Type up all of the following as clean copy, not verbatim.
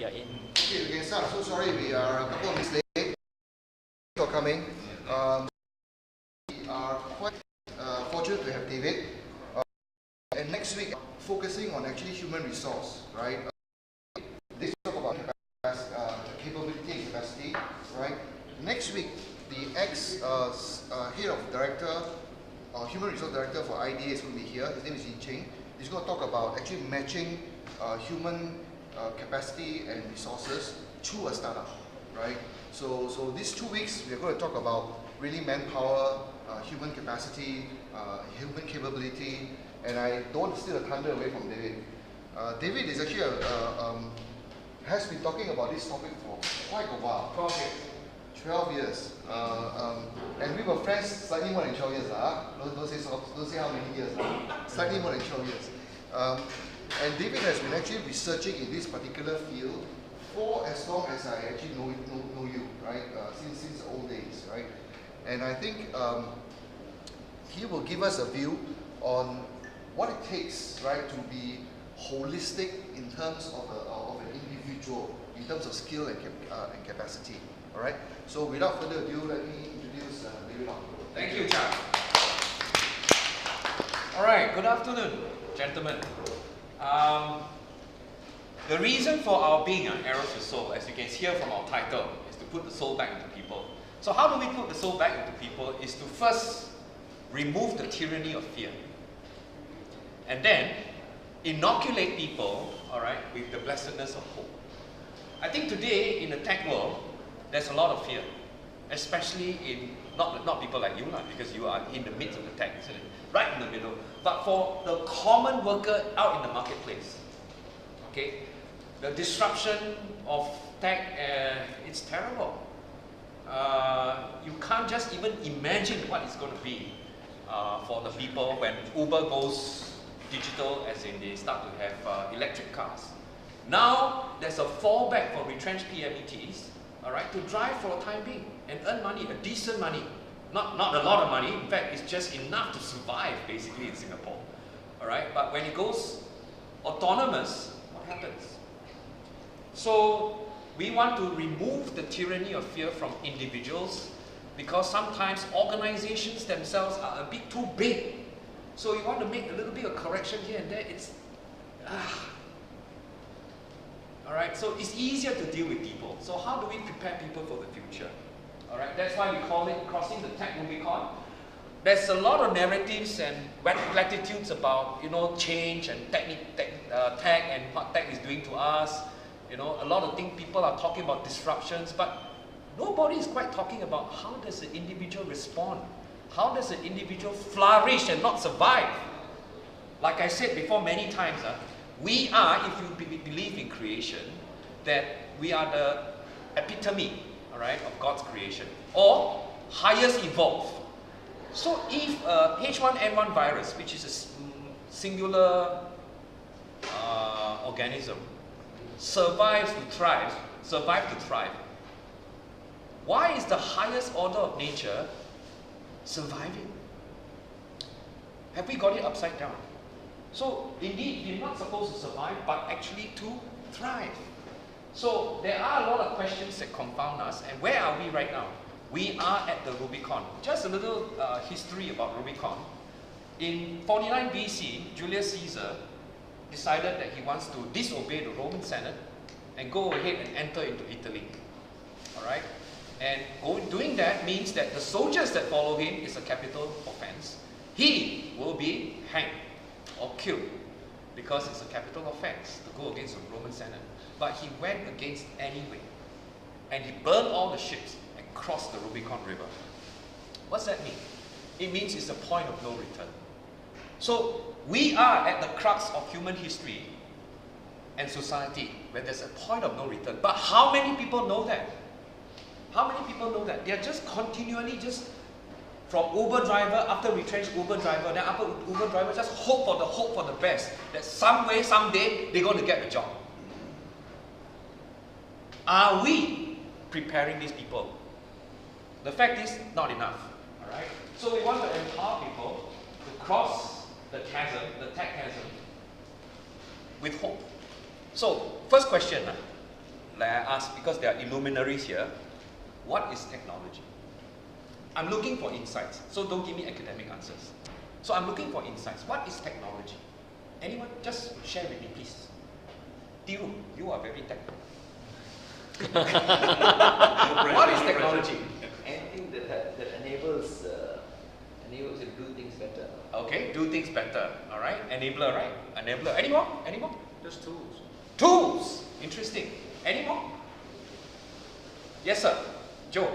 we are in. Okay, we can start. So sorry, we are a couple of minutes late for coming. We are quite fortunate to have David. And next week, focusing on actually human resource, right? This talk about capability and capacity, right? Next week, the head of director, human resource director for IDA is going to be here. His name is Yin Ching. He's going to talk about actually matching human capacity and resources to a startup, right? So these 2 weeks, we're going to talk about really manpower, human capacity, human capability, and I don't want to steal the thunder away from David. David is actually has been talking about this topic for quite a while. 12 years. And we were friends slightly more than 12 years. Don't say how many years. Slightly more than 12 years. And David has been actually researching in this particular field for as long as I actually know you, right? Since the old days, right? And I think he will give us a view on what it takes, right, to be holistic in terms of an individual, in terms of skill and capacity. All right. So without further ado, let me introduce David. Thank you, Chuck. All right. Good afternoon, gentlemen. The reason for our being Arrows with Soul, as you can hear from our title, is to put the soul back into people. So how do we put the soul back into people? Is to first remove the tyranny of fear, and then inoculate people, all right, with the blessedness of hope. I think today in the tech world, there's a lot of fear, especially in not people like you, because you are in the midst of the tech, isn't it? Right in the middle. But for the common worker out in the marketplace, okay, the disruption of tech, it's terrible. You can't just even imagine what it's going to be for the people when Uber goes digital, as in they start to have electric cars. Now there's a fallback for retrenched PMETs, all right, to drive for a time being and earn money, a decent money, not a lot of money. In fact, it's just enough to survive basically in Singapore, all right. But when it goes autonomous, what happens? So we want to remove the tyranny of fear from individuals, because sometimes organizations themselves are a bit too big. So you want to make a little bit of correction here and there. It's all right. So it's easier to deal with people. So how do we prepare people for the future? All right. That's why we call it crossing the tech Rubicon. There's a lot of narratives and platitudes about, you know, change and tech and what tech is doing to us. You know, a lot of things people are talking about disruptions, but nobody is quite talking about how does the individual respond. How does an individual flourish and not survive? Like I said before many times, we are, if you believe in creation, that we are the epitome, all right, of God's creation, or highest evolved. So if H1N1 virus, which is a singular organism, survives to thrive, why is the highest order of nature surviving? Have we got it upside down? So indeed, we're not supposed to survive, but actually to thrive. So there are a lot of questions that confound us, and where are we right now? We are at the Rubicon. Just a little history about Rubicon. In 49 BC, Julius Caesar decided that he wants to disobey the Roman Senate and go ahead and enter into Italy. All right? And doing that means that the soldiers that follow him is a capital offense. He will be hanged or killed because it's a capital offense to go against the Roman Senate. But he went against anyway. And he burned all the ships and crossed the Rubicon River. What's that mean? It means it's a point of no return. So we are at the crux of human history and society where there's a point of no return. But how many people know that? How many people know that? They're just continually just from Uber driver, after retrenched Uber driver, then after Uber driver, just hope for the best. That some way, someday, they're going to get a job. Are we preparing these people? The fact is, not enough. All right? So we want to empower people to cross the chasm, the tech chasm, with hope. So, first question. like I asked, because there are illuminaries here, what is technology? I'm looking for insights, so don't give me academic answers. So I'm looking for insights. What is technology? Anyone? Just share with me, please. Tiru, you are very technical. What is technology? Anything that enables you to do things better. Okay, do things better. All right, enabler, right? Enabler. Any more? Any more? Just tools. Tools. Interesting. Any more? Yes, sir. Joe.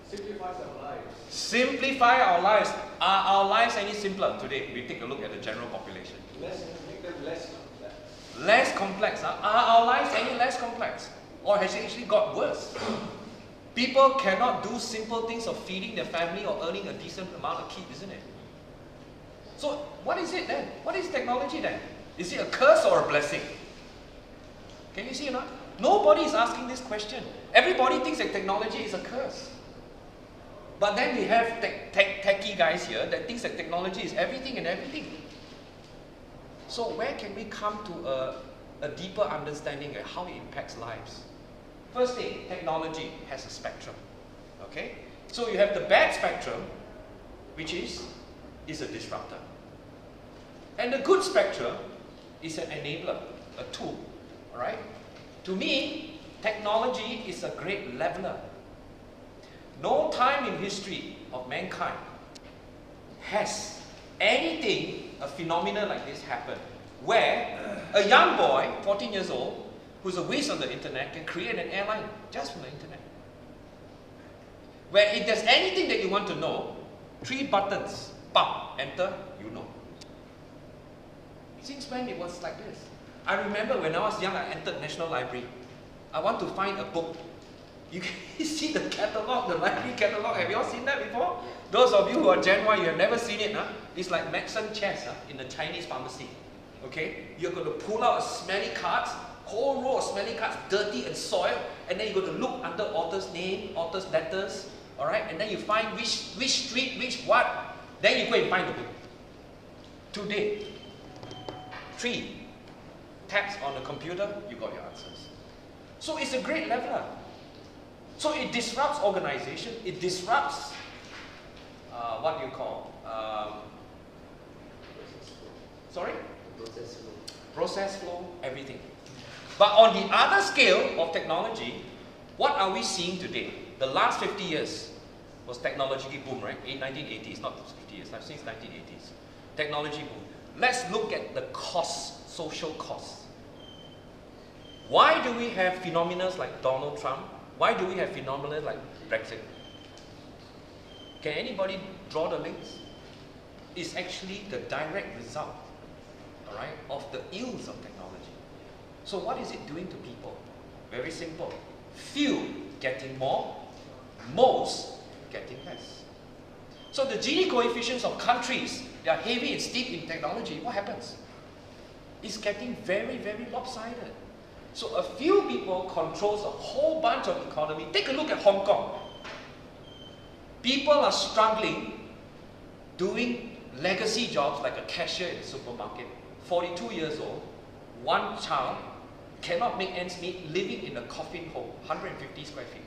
Simplifies our lives. Simplify our lives. Are our lives any simpler today? We take a look at the general population. Make them less complex. Less complex. Huh? Are our lives any less complex? Or has it actually got worse? People cannot do simple things of feeding their family or earning a decent amount of keep, isn't it? So what is it then? What is technology then? Is it a curse or a blessing? Can you see or not? Nobody is asking this question. Everybody thinks that technology is a curse. But then we have techie guys here that thinks that technology is everything and everything. So where can we come to a deeper understanding of how it impacts lives? First thing, technology has a spectrum. Okay? So you have the bad spectrum, which is a disruptor. And the good spectrum is an enabler, a tool. Alright? To me, technology is a great leveler. No time in history of mankind has anything, a phenomenon like this happen, where a young boy, 14 years old, who's a whiz on the internet, can create an airline just from the internet. Where if there's anything that you want to know, 3 buttons, pop, enter, you know. Since when it was like this? I remember when I was young, I entered National Library. I want to find a book. You can see the catalogue, the library catalogue. Have you all seen that before? Those of you who are Gen Y, you have never seen it. Huh? It's like medicine chest in the Chinese pharmacy. Okay? You're going to pull out a smelly cards, whole row of smelly cards, dirty and soiled, and then you're going to look under author's name, author's letters, alright? And then you find which street, which what. Then you go and find the book. Today, 3 taps on the computer, you got your answers. So it's a great leveler. So it disrupts organization, it disrupts what do you call? Sorry? Process flow. Process flow, everything. But on the other scale of technology, what are we seeing today? The last 50 years was technology boom, right? 1980s, not 50 years, since 1980s. Technology boom. Let's look at the costs, social costs. Why do we have phenomena like Donald Trump? Why do we have phenomena like Brexit? Can anybody draw the links? It's actually the direct result, all right, of the ills of technology. So what is it doing to people? Very simple. Few getting more, most getting less. So the Gini coefficients of countries that are heavy and steep in technology, what happens? It's getting very, very lopsided. So a few people controls a whole bunch of economy. Take a look at Hong Kong. People are struggling doing legacy jobs like a cashier in a supermarket. 42 years old, 1 child, cannot make ends meet, living in a coffin hole, 150 square feet.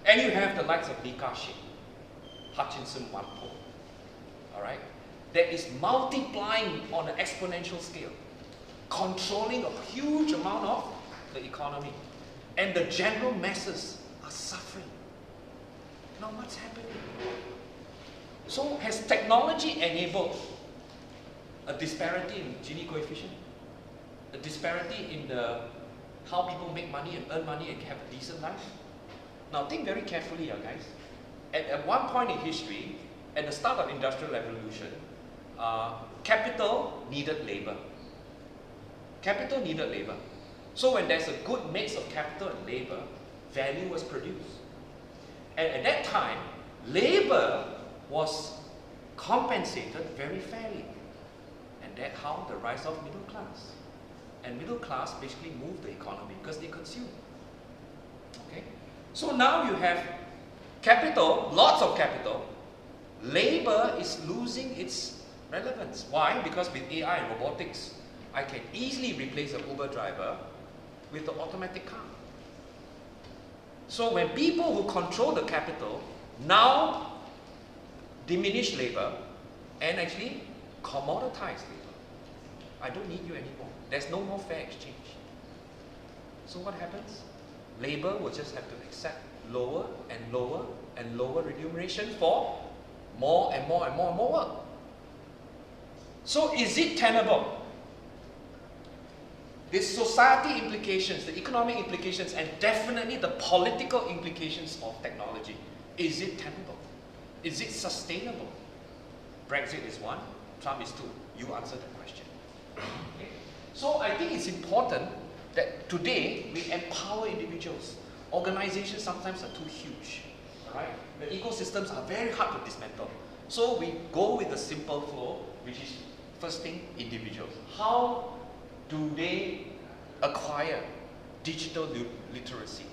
And you have the likes of Li Ka-shing, Hutchinson Whampoa, all right? That is multiplying on an exponential scale, controlling a huge amount of the economy. And the general masses are suffering. Now what's happening? So has technology enabled a disparity in Gini coefficient? A disparity in how people make money and earn money and have a decent life? Now think very carefully, guys. At one point in history, at the start of Industrial Revolution, capital needed labor. Capital needed labor. So when there's a good mix of capital and labor, value was produced. And at that time, labor was compensated very fairly. And that's how the rise of middle class. And middle class basically moved the economy because they consume. Okay? So now you have capital, lots of capital. Labor is losing its relevance. Why? Because with AI and robotics, I can easily replace an Uber driver with the automatic car. So when people who control the capital now diminish labor and actually commoditize labor, I don't need you anymore. There's no more fair exchange. So what happens? Labor will just have to accept lower and lower and lower remuneration for more and more and more and more work. So is it tenable? The society implications, the economic implications, and definitely the political implications of technology. Is it tenable? Is it sustainable? Brexit is one, Trump is two. You answer the question. Okay? So I think it's important that today we empower individuals. Organizations sometimes are too huge. Right? The ecosystems are very hard to dismantle. So we go with the simple flow, which is first thing, individuals. How do they acquire digital literacy?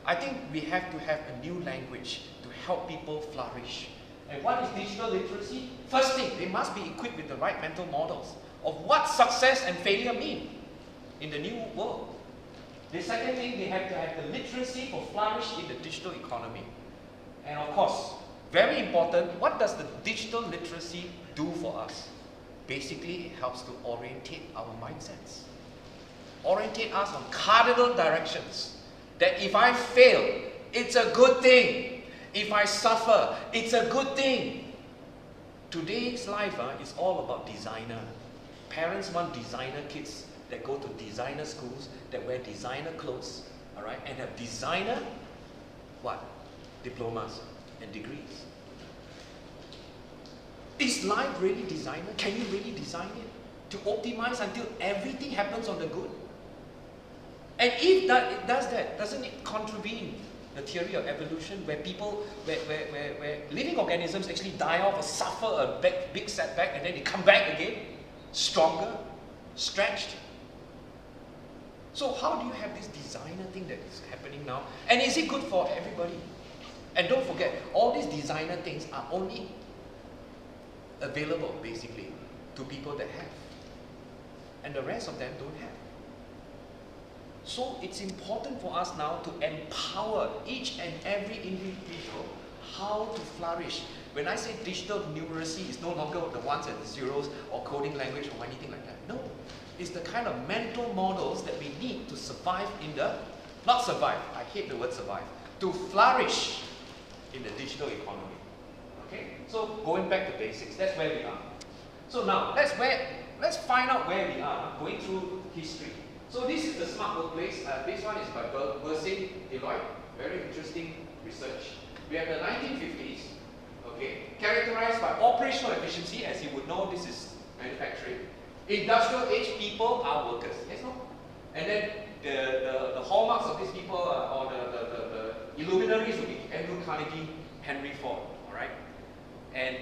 I think we have to have a new language to help people flourish. And what is digital literacy? First thing, they must be equipped with the right mental models of what success and failure mean in the new world. The second thing, they have to have the literacy for flourish in the digital economy. And of course, very important, what does the digital literacy do for us? Basically, it helps to orientate our mindsets. Orientate us on cardinal directions. That if I fail, it's a good thing. If I suffer, it's a good thing. Today's life is all about designer. Parents want designer kids that go to designer schools, that wear designer clothes, all right, and have designer, what? Diplomas and degrees. Is life really designer? Can you really design it? To optimize until everything happens on the good? And if it does that, doesn't it contravene the theory of evolution where people, where living organisms actually die off or suffer a big setback and then they come back again, stronger, stretched? So how do you have this designer thing that is happening now? And is it good for everybody? And don't forget, all these designer things are only available, basically, to people that have. And the rest of them don't have. So it's important for us now to empower each and every individual how to flourish. When I say digital numeracy, it's no longer the ones and the zeros or coding language or anything like that. No. It's the kind of mental models that we need to survive in the, not survive, I hate the word survive, to flourish in the digital economy. Okay? So going back to basics, that's where we are. So now, let's find out where we are, going through history. So this is the smart workplace. This one is by Bersing, Deloitte. Very interesting research. We have the 1950s, okay, characterized by operational efficiency. As you would know, this is manufacturing. Industrial age people are workers. Yes, no? And then the hallmarks of these people or the illuminaries would be Andrew Carnegie, Henry Ford. All right. And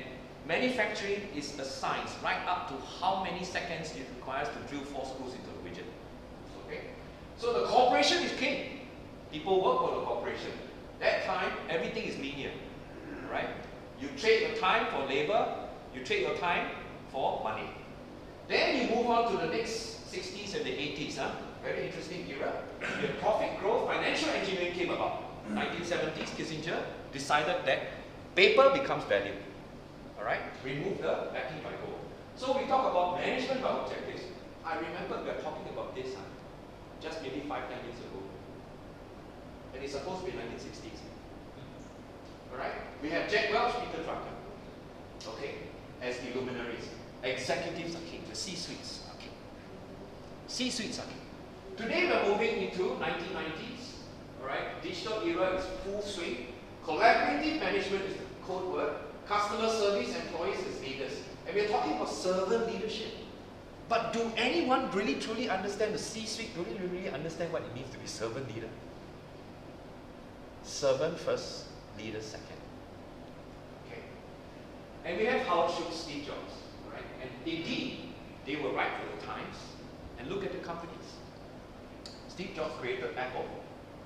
manufacturing is a science, right up to how many seconds it requires to drill 4 screws into a widget. Okay? So the corporation is king. People work for the corporation. That time, everything is linear. Right? You trade your time for labor, you trade your time for money. Then you move on to the next 60s and the 80s. Very interesting era. The profit growth, financial engineering came about. 1970s, Kissinger decided that paper becomes value. Alright? Remove the backing by gold. So we talk about management by objectives. I remember we were talking about this just maybe 5-10 years ago. And it's supposed to be 1960s. Alright? We have Jack Welch, Peter Drucker. Okay? As the luminaries. Executives are king. The C-suites are king. C-suites are king. Today we're moving into 1990s. Alright? Digital era is full swing. Collaborative management is the code word. Customer service employees as leaders. And we're talking about servant leadership. But do anyone really truly understand the C-suite? Do they really understand what it means to be servant leader? Servant first, leader second. Okay. And we have Howard Schultz, Steve Jobs. Right? And indeed, they were right for the times. And look at the companies. Steve Jobs created Apple.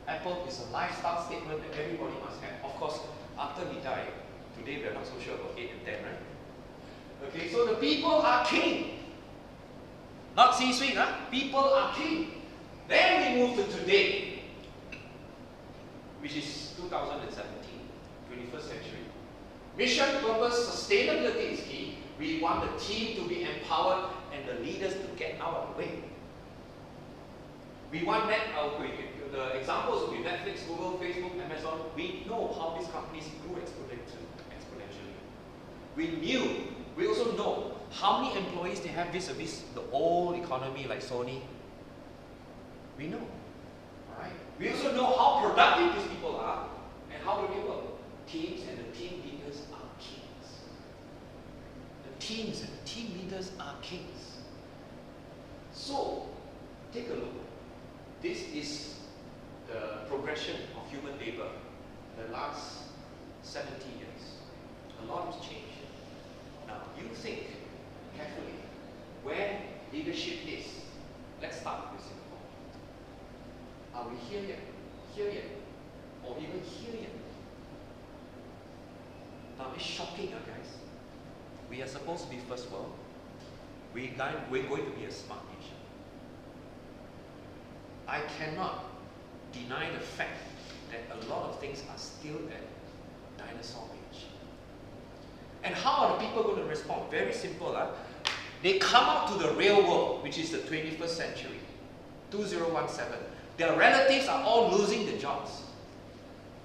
Apple is a lifestyle statement that everybody must have. Of course, after he died, today we are not so sure about 8 and 10, right? Okay, so the people are king. Not C-suite, huh? People are king. Then we move to today, which is 2017, 21st century. Mission, purpose, sustainability is key. We want the team to be empowered and the leaders to get out of the way. We want that, the examples will be Netflix, Google, Facebook, Amazon. We know how these companies grew exponentially. We also know how many employees they have vis-a-vis the old economy like Sony. We know. Alright? We also know how productive these people are and how do they work. Teams and the team leaders are kings. The teams and the team leaders are kings. So, take a look. This is the progression of human labor in the last 70 years. A lot has changed. Now, you think carefully where leadership is. Let's start with Singapore. Are we here yet? Here yet? Or even here yet? Now, it's shocking, guys. We are supposed to be first world. We're going to be a smart nation. I cannot deny the fact that a lot of things are still at dinosaur age. And how are the people going to respond? Very simple. They come out to the real world, which is the 21st century, 2017. Their relatives are all losing their jobs.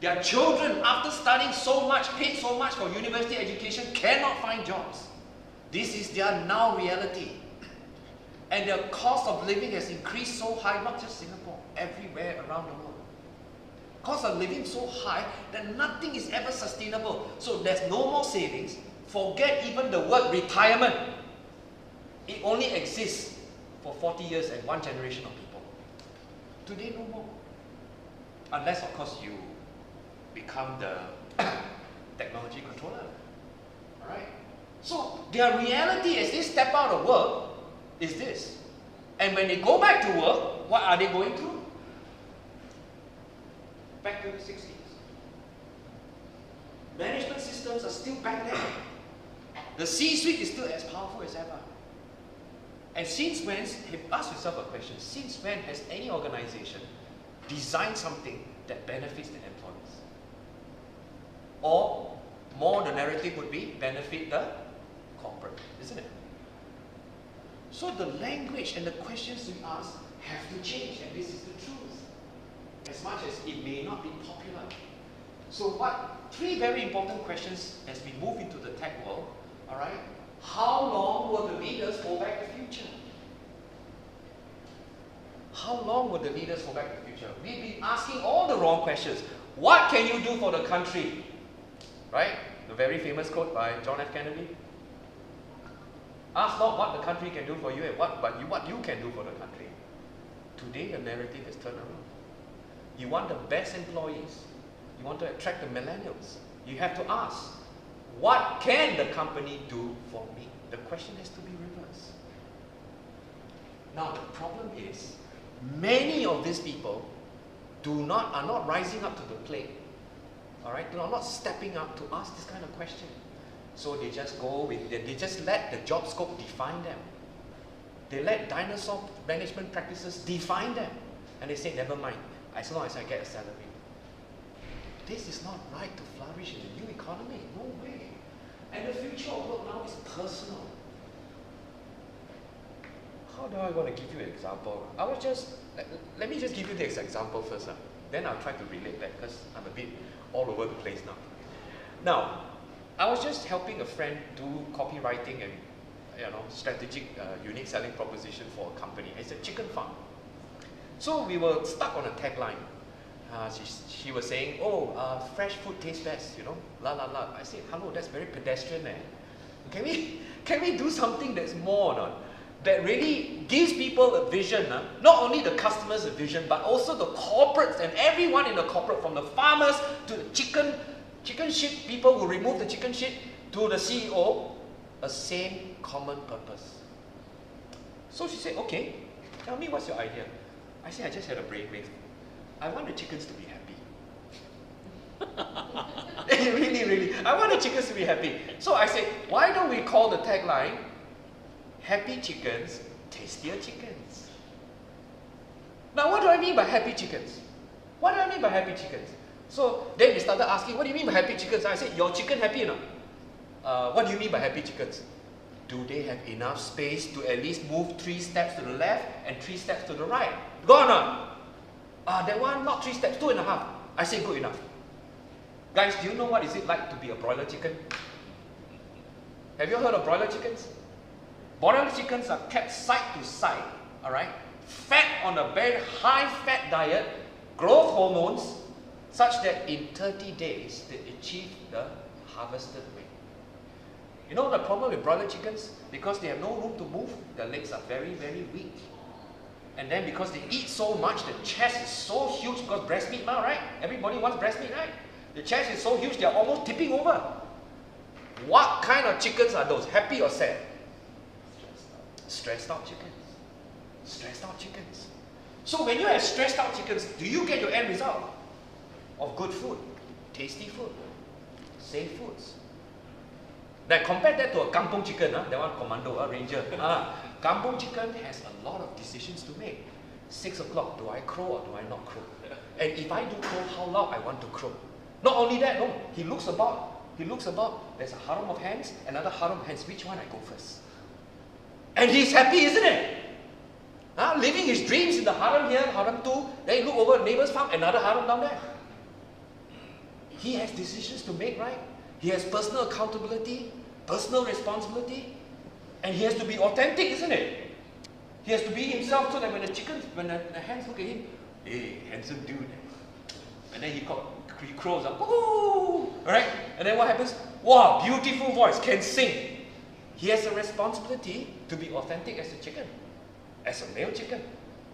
Their children, after studying so much, paid so much for university education, cannot find jobs. This is their now reality. And their cost of living has increased so high, not just Singapore, everywhere around the world. Cost of living so high that nothing is ever sustainable. So there's no more savings. Forget even the word retirement. It only exists for 40 years and one generation of people. Today, no more. Unless, of course, you become the technology controller. Alright? So, their reality as they step out of work is this. And when they go back to work, what are they going through? Back to the 60s. Management systems are still back there. The C-suite is still as powerful as ever. And since when, ask yourself a question, since when has any organization designed something that benefits the employees? Or, more the narrative would be, benefit the corporate, isn't it? So the language and the questions we ask have to change, and this is the truth. As much as it may not be popular. So three very important questions as we move into the tech world, alright? How long will the leaders hold back the future? How long will the leaders hold back the future? We've been asking all the wrong questions. What can you do for the country? Right? The very famous quote by John F. Kennedy. Ask not what the country can do for you, but what you can do for the country. Today, the narrative has turned around. You want the best employees. You want to attract the millennials. You have to ask, what can the company do for me? The question has to be reversed. Now, the problem is, many of these people are not rising up to the plate. Alright? They are not stepping up to ask this kind of question. So they just they just let the job scope define them. They let dinosaur management practices define them. And they say, never mind, as long as I get a salary. This is not right to flourish in the new economy. No way. And the future of work now is personal. How do I want to give you an example? Let me just give you the example first. Then I'll try to relate that because I'm a bit all over the place now. Now, I was just helping a friend do copywriting and strategic unique selling proposition for a company. It's a chicken farm. So we were stuck on a tagline. She was saying, fresh food tastes best, la la la. I said, hello, that's very pedestrian. Can we do something that's more or not? That really gives people a vision, not only the customers a vision, but also the corporates and everyone in the corporate, from the farmers to the chicken shit people who remove the chicken shit to the CEO, a same common purpose. So she said, okay, tell me what's your idea. I said, I just had a brainwave. I want the chickens to be happy. Really, I want the chickens to be happy. So I said, why don't we call the tagline, Happy Chickens, Tastier Chickens? Now, what do I mean by happy chickens? What do I mean by happy chickens? So then they started asking, what do you mean by happy chickens? I said, your chicken happy or not? What do you mean by happy chickens? Do they have enough space to at least move 3 steps to the left and 3 steps to the right? Go on. That one, not 3 steps, 2.5. I say good enough. Guys, do you know what is it like to be a broiler chicken? Have you heard of broiler chickens? Broiler chickens are kept side to side, alright? Fed on a very high fat diet, growth hormones, such that in 30 days they achieve the harvested weight. You know the problem with broiler chickens? Because they have no room to move, their legs are very, very weak. And then because they eat so much, the chest is so huge because breast meat now, right? Everybody wants breast meat, right? The chest is so huge, they are almost tipping over. What kind of chickens are those? Happy or sad? Stressed out chickens. Stressed out chickens. So when you have stressed out chickens, do you get your end result of good food, tasty food, safe foods? Now compare that to a kampung chicken, that one commando, ranger. Kampung chicken has a lot of decisions to make. 6 o'clock, do I crow or do I not crow? And if I do crow, how loud I want to crow? Not only that, no, he looks about, there's a harem of hens, another harem of hens, which one I go first? And he's happy, isn't it? Living his dreams in the harem here, harem 2, then you look over neighbor's farm, another harem down there. He has decisions to make, right? He has personal accountability, personal responsibility, and he has to be authentic, isn't it? He has to be himself so that when the hens look at him, hey, handsome dude. And then he crows up, ooh, alright? And then what happens? Wow, beautiful voice, can sing. He has a responsibility to be authentic as a chicken, as a male chicken,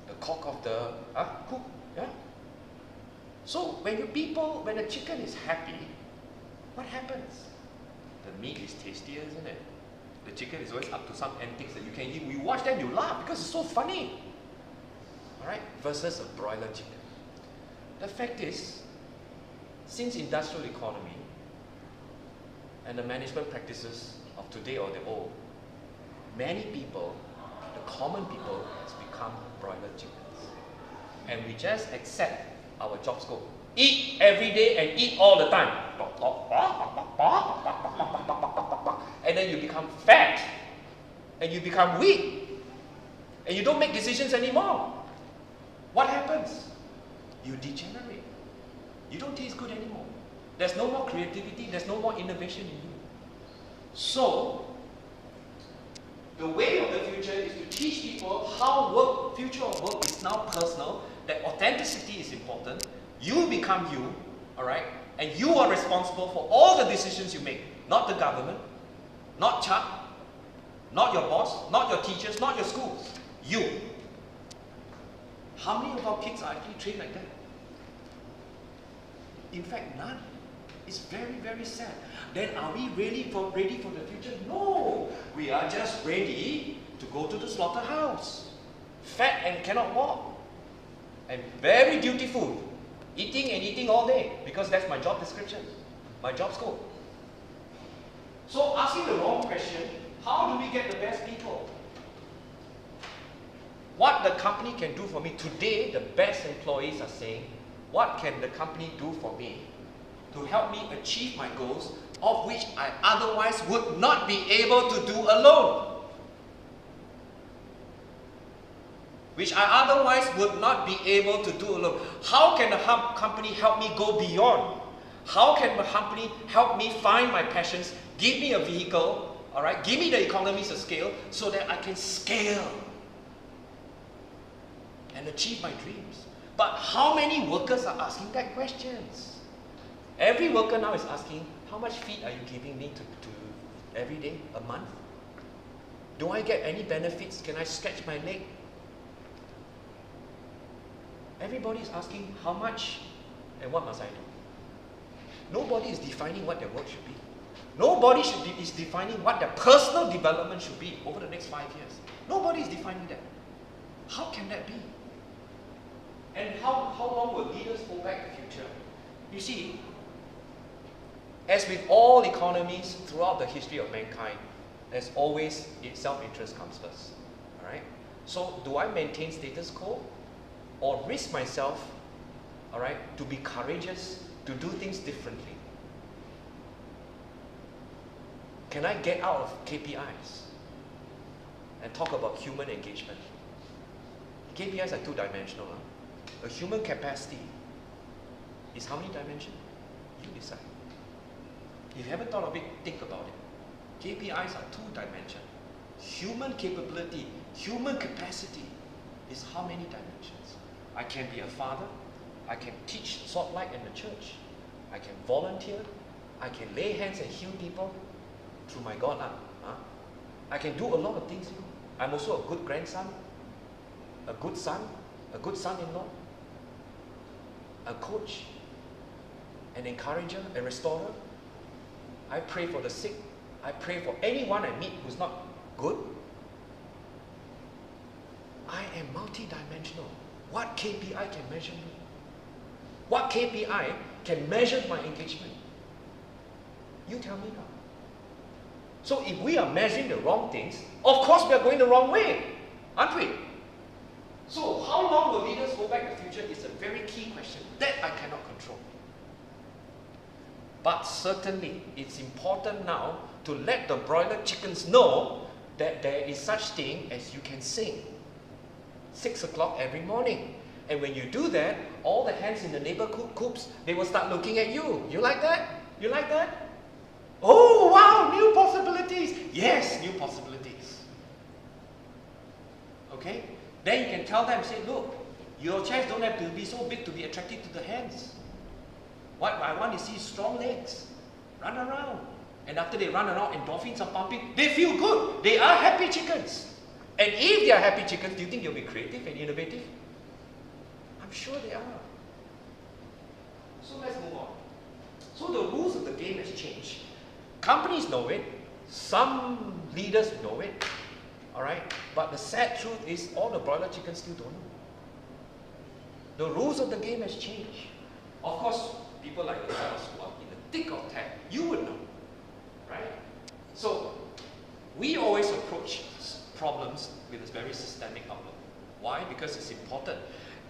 the cock of the coop, yeah? So when a chicken is happy, what happens? The meat is tastier, isn't it? The chicken is always up to some antics that you can eat. You watch them, you laugh because it's so funny. Alright? Versus a broiler chicken. The fact is, since industrial economy and the management practices of today or the old, many people, the common people, has become broiler chickens. And we just accept our job scope. Eat every day and eat all the time. And then you become fat. And you become weak. And you don't make decisions anymore. What happens? You degenerate. You don't taste good anymore. There's no more creativity. There's no more innovation in you. So, the way of the future is to teach people how future of work is now personal, that authenticity is important. You become you, alright? And you are responsible for all the decisions you make. Not the government, not Chuck, not your boss, not your teachers, not your schools. You. How many of our kids are actually trained like that? In fact, none. It's very, very sad. Then are we ready for the future? No. We are just ready to go to the slaughterhouse. Fat and cannot walk. And very dutiful. Eating and eating all day. Because that's my job description. My job scope. So asking the wrong question, how do we get the best people? What the company can do for me today, the best employees are saying, what can the company do for me to help me achieve my goals, of which I otherwise would not be able to do alone? Which I otherwise would not be able to do alone. How can the company help me go beyond? How can the company help me find my passions, give me a vehicle, alright, give me the economies of scale so that I can scale and achieve my dreams? But how many workers are asking that questions? Every worker now is asking, how much feed are you giving me to every day, a month? Do I get any benefits? Can I stretch my leg? Everybody is asking how much and what must I do? Nobody is defining what their work should be. Nobody is defining what their personal development should be over the next 5 years. Nobody is defining that. How can that be? And how long will leaders hold back the future? You see, as with all economies throughout the history of mankind, there's always self-interest comes first. Alright? So do I maintain status quo? or risk myself, all right, to be courageous, to do things differently? Can I get out of KPIs and talk about human engagement? KPIs are two-dimensional. A human capacity is how many dimensions? You decide. If you haven't thought of it, think about it. KPIs are two-dimensional. Human capability, human capacity is how many dimensions? I can be a father, I can teach salt light in the church, I can volunteer, I can lay hands and heal people through my God. I can do a lot of things. I'm also a good grandson, a good son, a good son-in-law, a coach, an encourager, a restorer. I pray for the sick. I pray for anyone I meet who's not good. I am multidimensional. What KPI can measure me? What KPI can measure my engagement? You tell me now. So if we are measuring the wrong things, of course we are going the wrong way, aren't we? So how long will leaders hold back the future is a very key question. That I cannot control. But certainly it's important now to let the broiler chickens know that there is such thing as you can sing. 6 o'clock every morning. And when you do that, all the hens in the neighborhood coops, they will start looking at you. You like that? You like that? Oh, wow, new possibilities. Yes, new possibilities. Okay? Then you can tell them, say, look, your chairs don't have to be so big to be attractive to the hens. What I want to see is strong legs. Run around. And after they run around, endorphins are pumping. They feel good. They are happy chickens. And if they are happy chickens, do you think they'll be creative and innovative? I'm sure they are. So let's move on. So the rules of the game has changed. Companies know it. Some leaders know it. Alright? But the sad truth is all the broiler chickens still don't know. The rules of the game has changed. Of course, people like yourselves who are in the thick of tech, you would know. Right? So we always approach problems with a very systemic outlook. Why? Because it's important.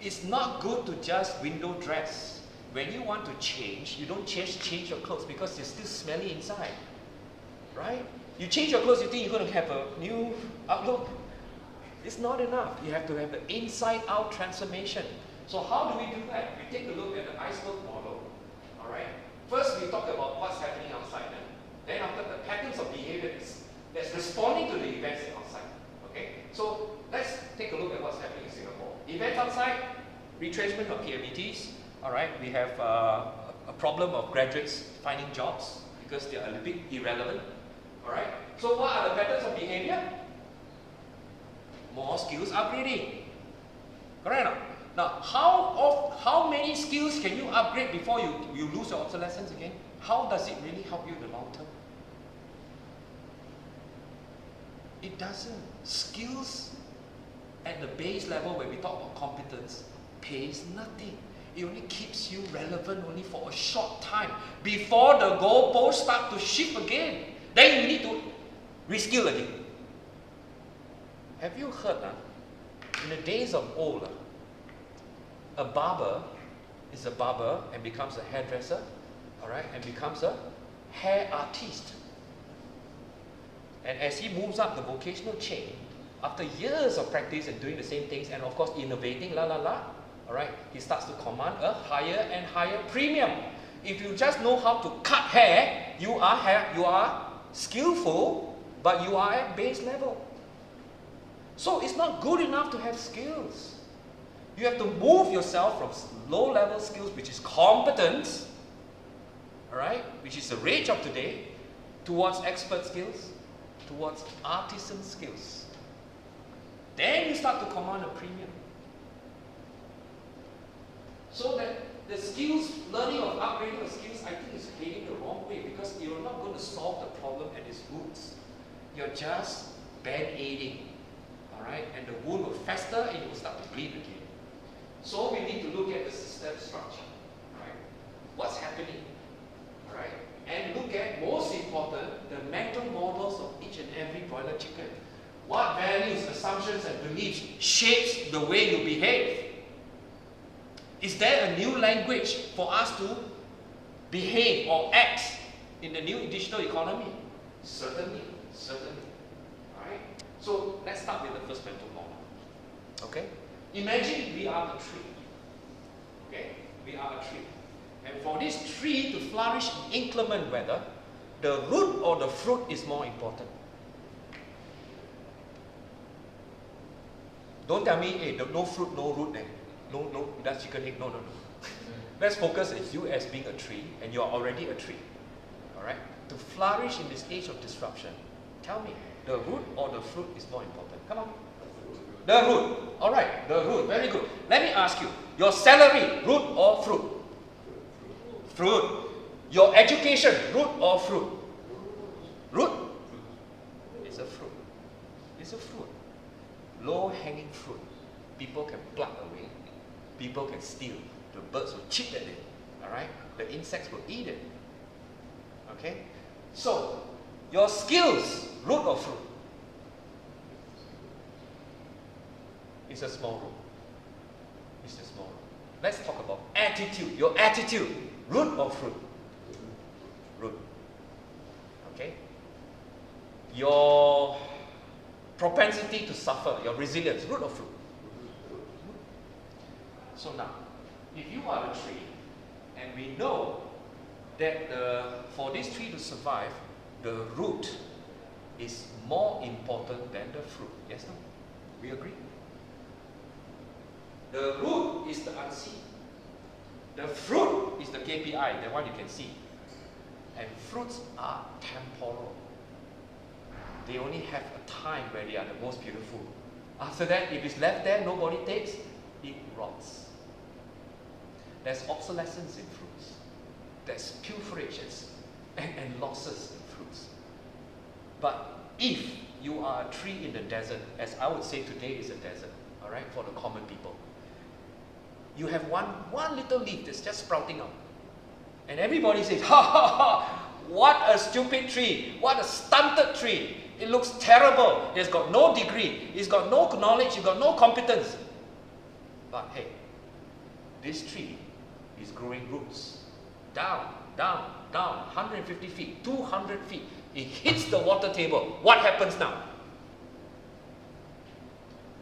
It's not good to just window dress. When you want to change, you don't change your clothes because you're still smelly inside. Right? You change your clothes, you think you're going to have a new outlook. It's not enough. You have to have the inside-out transformation. So how do we do that? We take a look at the iceberg model. Alright? First, we talk about what's happening outside. Then after, the patterns of behavior that's responding to the events outside. Okay? So let's take a look at what's happening in Singapore. Events outside, retrenchment of PMETs. Alright, we have a problem of graduates finding jobs because they are a bit irrelevant. Alright, so what are the patterns of behavior? More skills upgrading. Correct or not? Now, how many skills can you upgrade before you lose your obsolescence again? How does it really help you in the long term? It doesn't. Skills at the base level where we talk about competence pays nothing. It only keeps you relevant only for a short time before the goalposts start to shift again. Then you need to reskill again. Have you heard, in the days of old, a barber is a barber and becomes a hairdresser, alright, and becomes a hair artist. And as he moves up the vocational chain, after years of practice and doing the same things and of course innovating, alright, he starts to command a higher and higher premium. If you just know how to cut hair, you are skillful, but you are at base level. So it's not good enough to have skills. You have to move yourself from low-level skills, which is competence, alright, which is the rage of today, towards expert skills, towards artisan skills. Then you start to command a premium. So that the skills, learning of upgrading of skills, I think is heading the wrong way because you're not going to solve the problem at its roots. You're just band-aiding, alright? And the wound will fester and it will start to bleed again. So we need to look at the system structure, right? What's happening, alright? And look at, most important, the mental models of each and every broiler chicken. What values, assumptions, and beliefs shapes the way you behave? Is there a new language for us to behave or act in the new digital economy? Certainly, certainly. Alright? So let's start with the first mental model. Okay? Imagine we are the tree. Okay? We are a tree. And for this tree to flourish in inclement weather, the root or the fruit is more important. Don't tell me, hey, no fruit, no root. No, that's chicken egg. No. Let's focus on you as being a tree, and you are already a tree. Alright? To flourish in this age of disruption, tell me, the root or the fruit is more important? Come on. The root. Alright, the root. Very good. Let me ask you, your salary, root or fruit? Fruit. Your education, root or fruit? Root. It's a fruit. It's a fruit. Low-hanging fruit. People can pluck away. People can steal. The birds will chip at it. Alright? The insects will eat it. Okay? So, your skills, root or fruit? It's a small root. It's a small root. Let's talk about attitude. Your attitude, root or fruit? Root. Okay? Your propensity to suffer, your resilience, root or fruit? So now, if you are a tree, and we know that for this tree to survive, the root is more important than the fruit. Yes, no? We agree? The root is the unseen. The fruit is the KPI, the one you can see. And fruits are temporal. They only have a time where they are the most beautiful. After that, if it's left there, nobody takes, it rots. There's obsolescence in fruits. There's pilferages and losses in fruits. But if you are a tree in the desert, as I would say today is a desert, all right, for the common people, you have one little leaf that's just sprouting out. And everybody says, ha ha ha, what a stupid tree, what a stunted tree. It looks terrible, it's got no degree, it's got no knowledge, it's got no competence. But hey, this tree is growing roots. Down, 150 feet, 200 feet. It hits the water table. What happens now?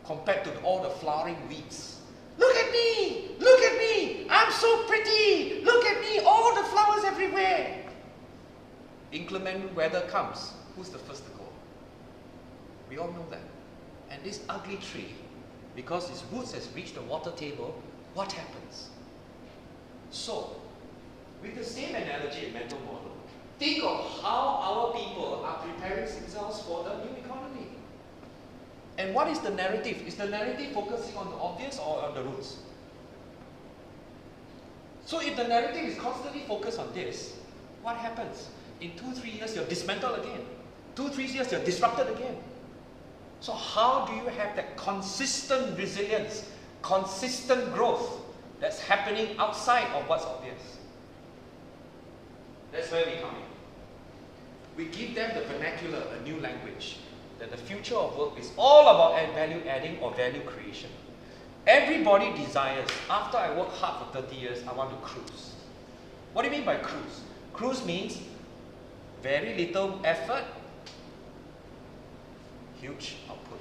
Compared to all the flowering weeds. Look at me, I'm so pretty, look at me, all the flowers everywhere. Inclement weather comes, who's the first to go? We all know that. And this ugly tree, because its roots has reached the water table, what happens? So, with the same analogy and mental model, think of how our people are preparing themselves for the new economy. And what is the narrative? Is the narrative focusing on the obvious or on the roots? So if the narrative is constantly focused on this, what happens? In 2-3 years, you're dismantled again. 2-3 years, you're disrupted again. So how do you have that consistent resilience, consistent growth that's happening outside of what's obvious? That's where we come in. We give them the vernacular, a new language, that the future of work is all about value adding or value creation. Everybody desires, after I work hard for 30 years, I want to cruise. What do you mean by cruise? Cruise means very little effort, huge output.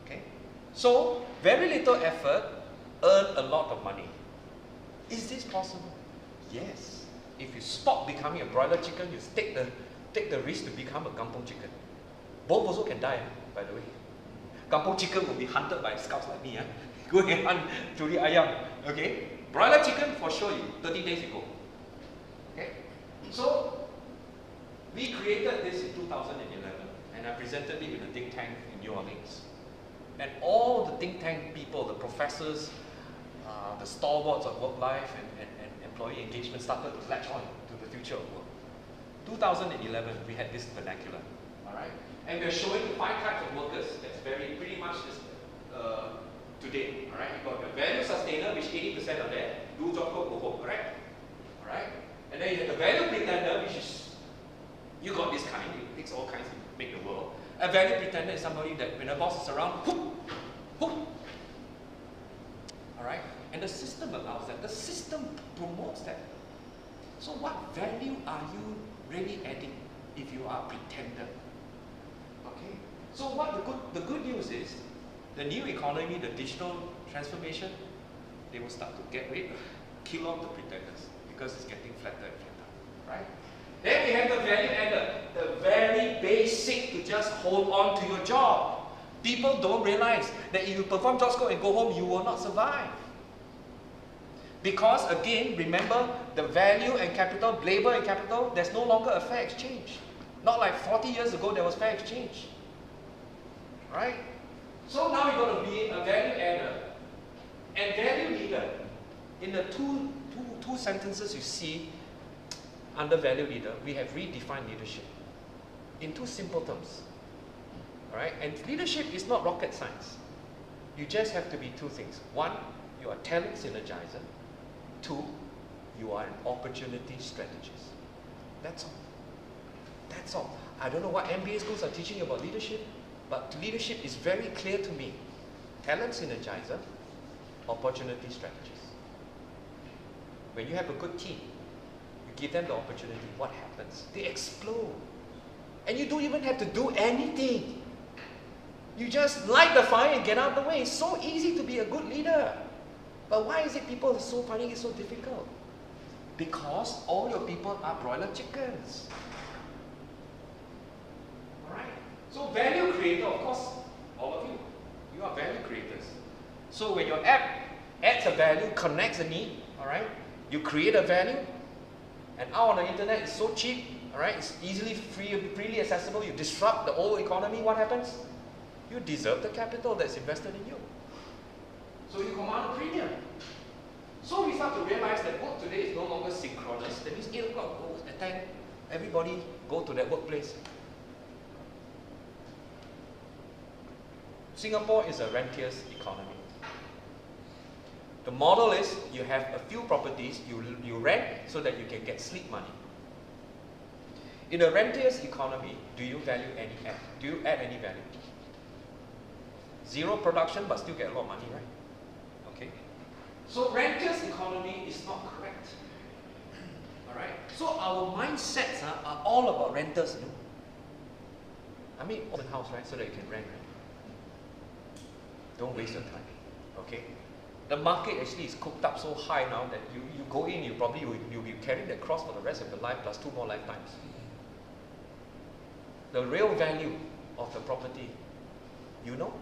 Okay? So, very little effort, earn a lot of money. Is this possible? Yes. If you stop becoming a broiler chicken, you take the risk to become a kampung chicken. Both also can die, by the way. Kampung chicken will be hunted by scouts like me. Go and hunt curi ayam. Okay? Broiler chicken, for sure, 30 days you go. Okay? So, we created this in 2011, and I presented it in a think tank in New Orleans. And all the think tank people, the professors, the stalwarts of work life and employee engagement started to latch on to the future of work. 2011, we had this vernacular. Alright? And we're showing 5 types of workers that's pretty much this today. Alright? You've got the value sustainer, which 80% are there, do job code, go home, correct? Alright? And then you have the value pretender, which is you got this kind, it takes all kinds to make the world. A value pretender is somebody that when a boss is around, whoop, whoop. Alright? And the system allows that. The system promotes that. So what value are you really adding if you are a pretender? Okay? So what the good news is, the new economy, the digital transformation, they will start to kill off the pretenders because it's getting flatter and flatter, right? Then we have the value added, the very basic to just hold on to your job. People don't realize that if you perform job scope and go home, you will not survive. Because again, remember, the value and capital, labor and capital, there's no longer a fair exchange. Not like 40 years ago, there was fair exchange. Right? So now you're going to be a value adder and value leader. In the two sentences you see under value leader, we have redefined leadership in two simple terms. Alright? And leadership is not rocket science. You just have to be two things. One, you are a talent synergizer. Two, you are an opportunity strategist. That's all. That's all. I don't know what MBA schools are teaching you about leadership, but leadership is very clear to me. Talent synergizer, opportunity strategist. When you have a good team, you give them the opportunity, what happens? They explode. And you don't even have to do anything. You just light the fire and get out of the way. It's so easy to be a good leader. But why is it people are so finding it so difficult? Because all your people are broiler chickens. Alright? So value creator, of course, all of you, you are value creators. So when your app adds a value, connects a need, alright, you create a value, and out on the internet it's so cheap, alright, it's easily freely accessible, you disrupt the old economy, what happens? You deserve the capital that's invested in you. So you command a premium. So we start to realize that work today is no longer synchronous. That means 8 o'clock, go attend, everybody go to that workplace. Singapore is a rentier's economy. The model is you have a few properties, you rent so that you can get sleep money. In a rentier's economy, do you value any add? Do you add any value? Zero production but still get a lot of money, right? Okay. So rentier's economy is not correct. Alright? So our mindsets are all about renters, you know. I mean, own house, right? So that you can rent, right? Don't waste your time. Okay? The market actually is cooked up so high now that you go in, you'll be carrying that cross for the rest of your life plus 2 more lifetimes. The real value of the property, you know?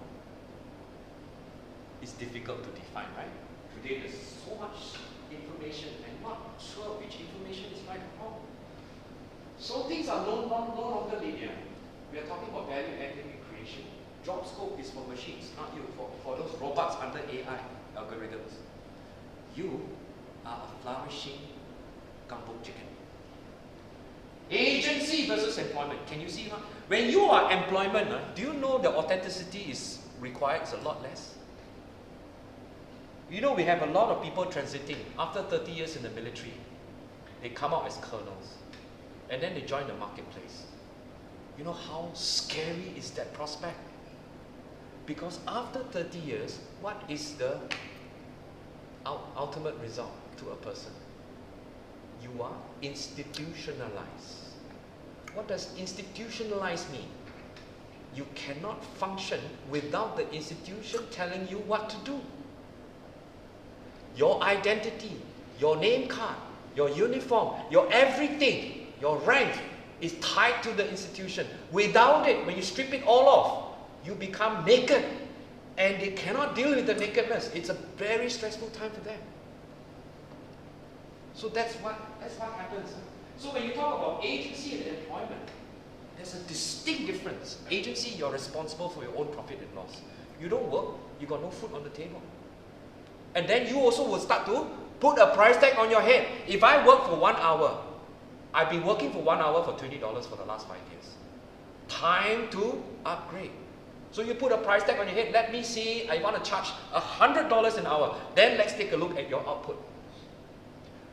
It's difficult to define, right? Today there's so much information and not sure which information is right or wrong. So things are no longer linear. We are talking about value adding and creation. Job scope is for machines, not you, for those robots under AI algorithms. You are a flourishing kampung chicken. Agency versus employment. Can you see now? When you are employment, do you know the authenticity is required is a lot less? You know, we have a lot of people transiting after 30 years in the military. They come out as colonels and then they join the marketplace. You know how scary is that prospect? Because after 30 years, what is the ultimate result to a person? You are institutionalized. What does institutionalized mean? You cannot function without the institution telling you what to do. Your identity, your name card, your uniform, your everything, your rank is tied to the institution. Without it, when you strip it all off, you become naked. And they cannot deal with the nakedness. It's a very stressful time for them. So that's what happens. So when you talk about agency and employment, there's a distinct difference. Agency, you're responsible for your own profit and loss. You don't work, you got no food on the table. And then you also will start to put a price tag on your head. If I work for 1 hour, I've been working for 1 hour for $20 for the last 5 years. Time to upgrade. So you put a price tag on your head. Let me see, I want to charge $100 an hour. Then let's take a look at your output.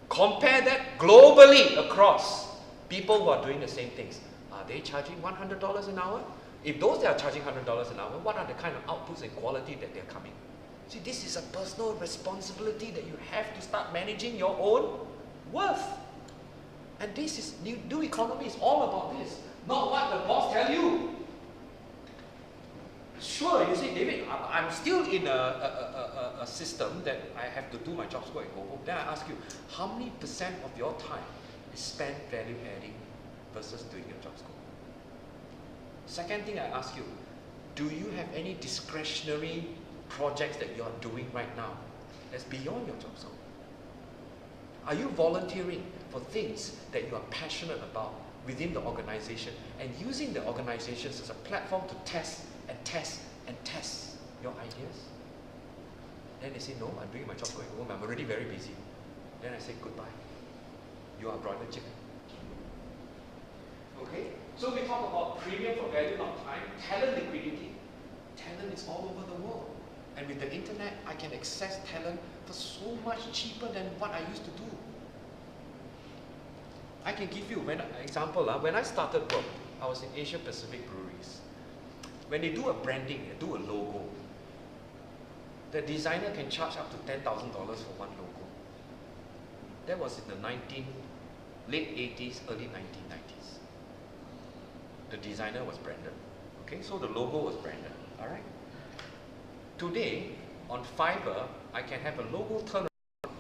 Compare that globally across people who are doing the same things. Are they charging $100 an hour? If those that are charging $100 an hour, what are the kind of outputs and quality that they're coming? See, this is a personal responsibility that you have to start managing your own worth. And this is, new economy is all about this, not what the boss tell you. Sure, you say, David, I'm still in a system that I have to do my job scope and go home. Then I ask you, how many percent of your time is spent value adding versus doing your job scope? Second thing I ask you, do you have any discretionary projects that you are doing right now that's beyond your job scope? Are you volunteering for things that you are passionate about within the organization and using the organizations as a platform to test and test and test your ideas? Then they say, no, I'm doing my job going home, I'm already very busy. Then I say, goodbye. You are broiler chicken. Okay? So we talk about premium for value, not time, talent liquidity. Talent is all over the world. And with the internet, I can access talent for so much cheaper than what I used to do. I can give you an example. When I started work, I was in Asia Pacific Breweries. When they do a branding, they do a logo, the designer can charge up to $10,000 for one logo. That was in the late 80s, early 1990s. The designer was branded. Okay, so the logo was branded. All right. Today, on Fiverr, I can have a logo turn around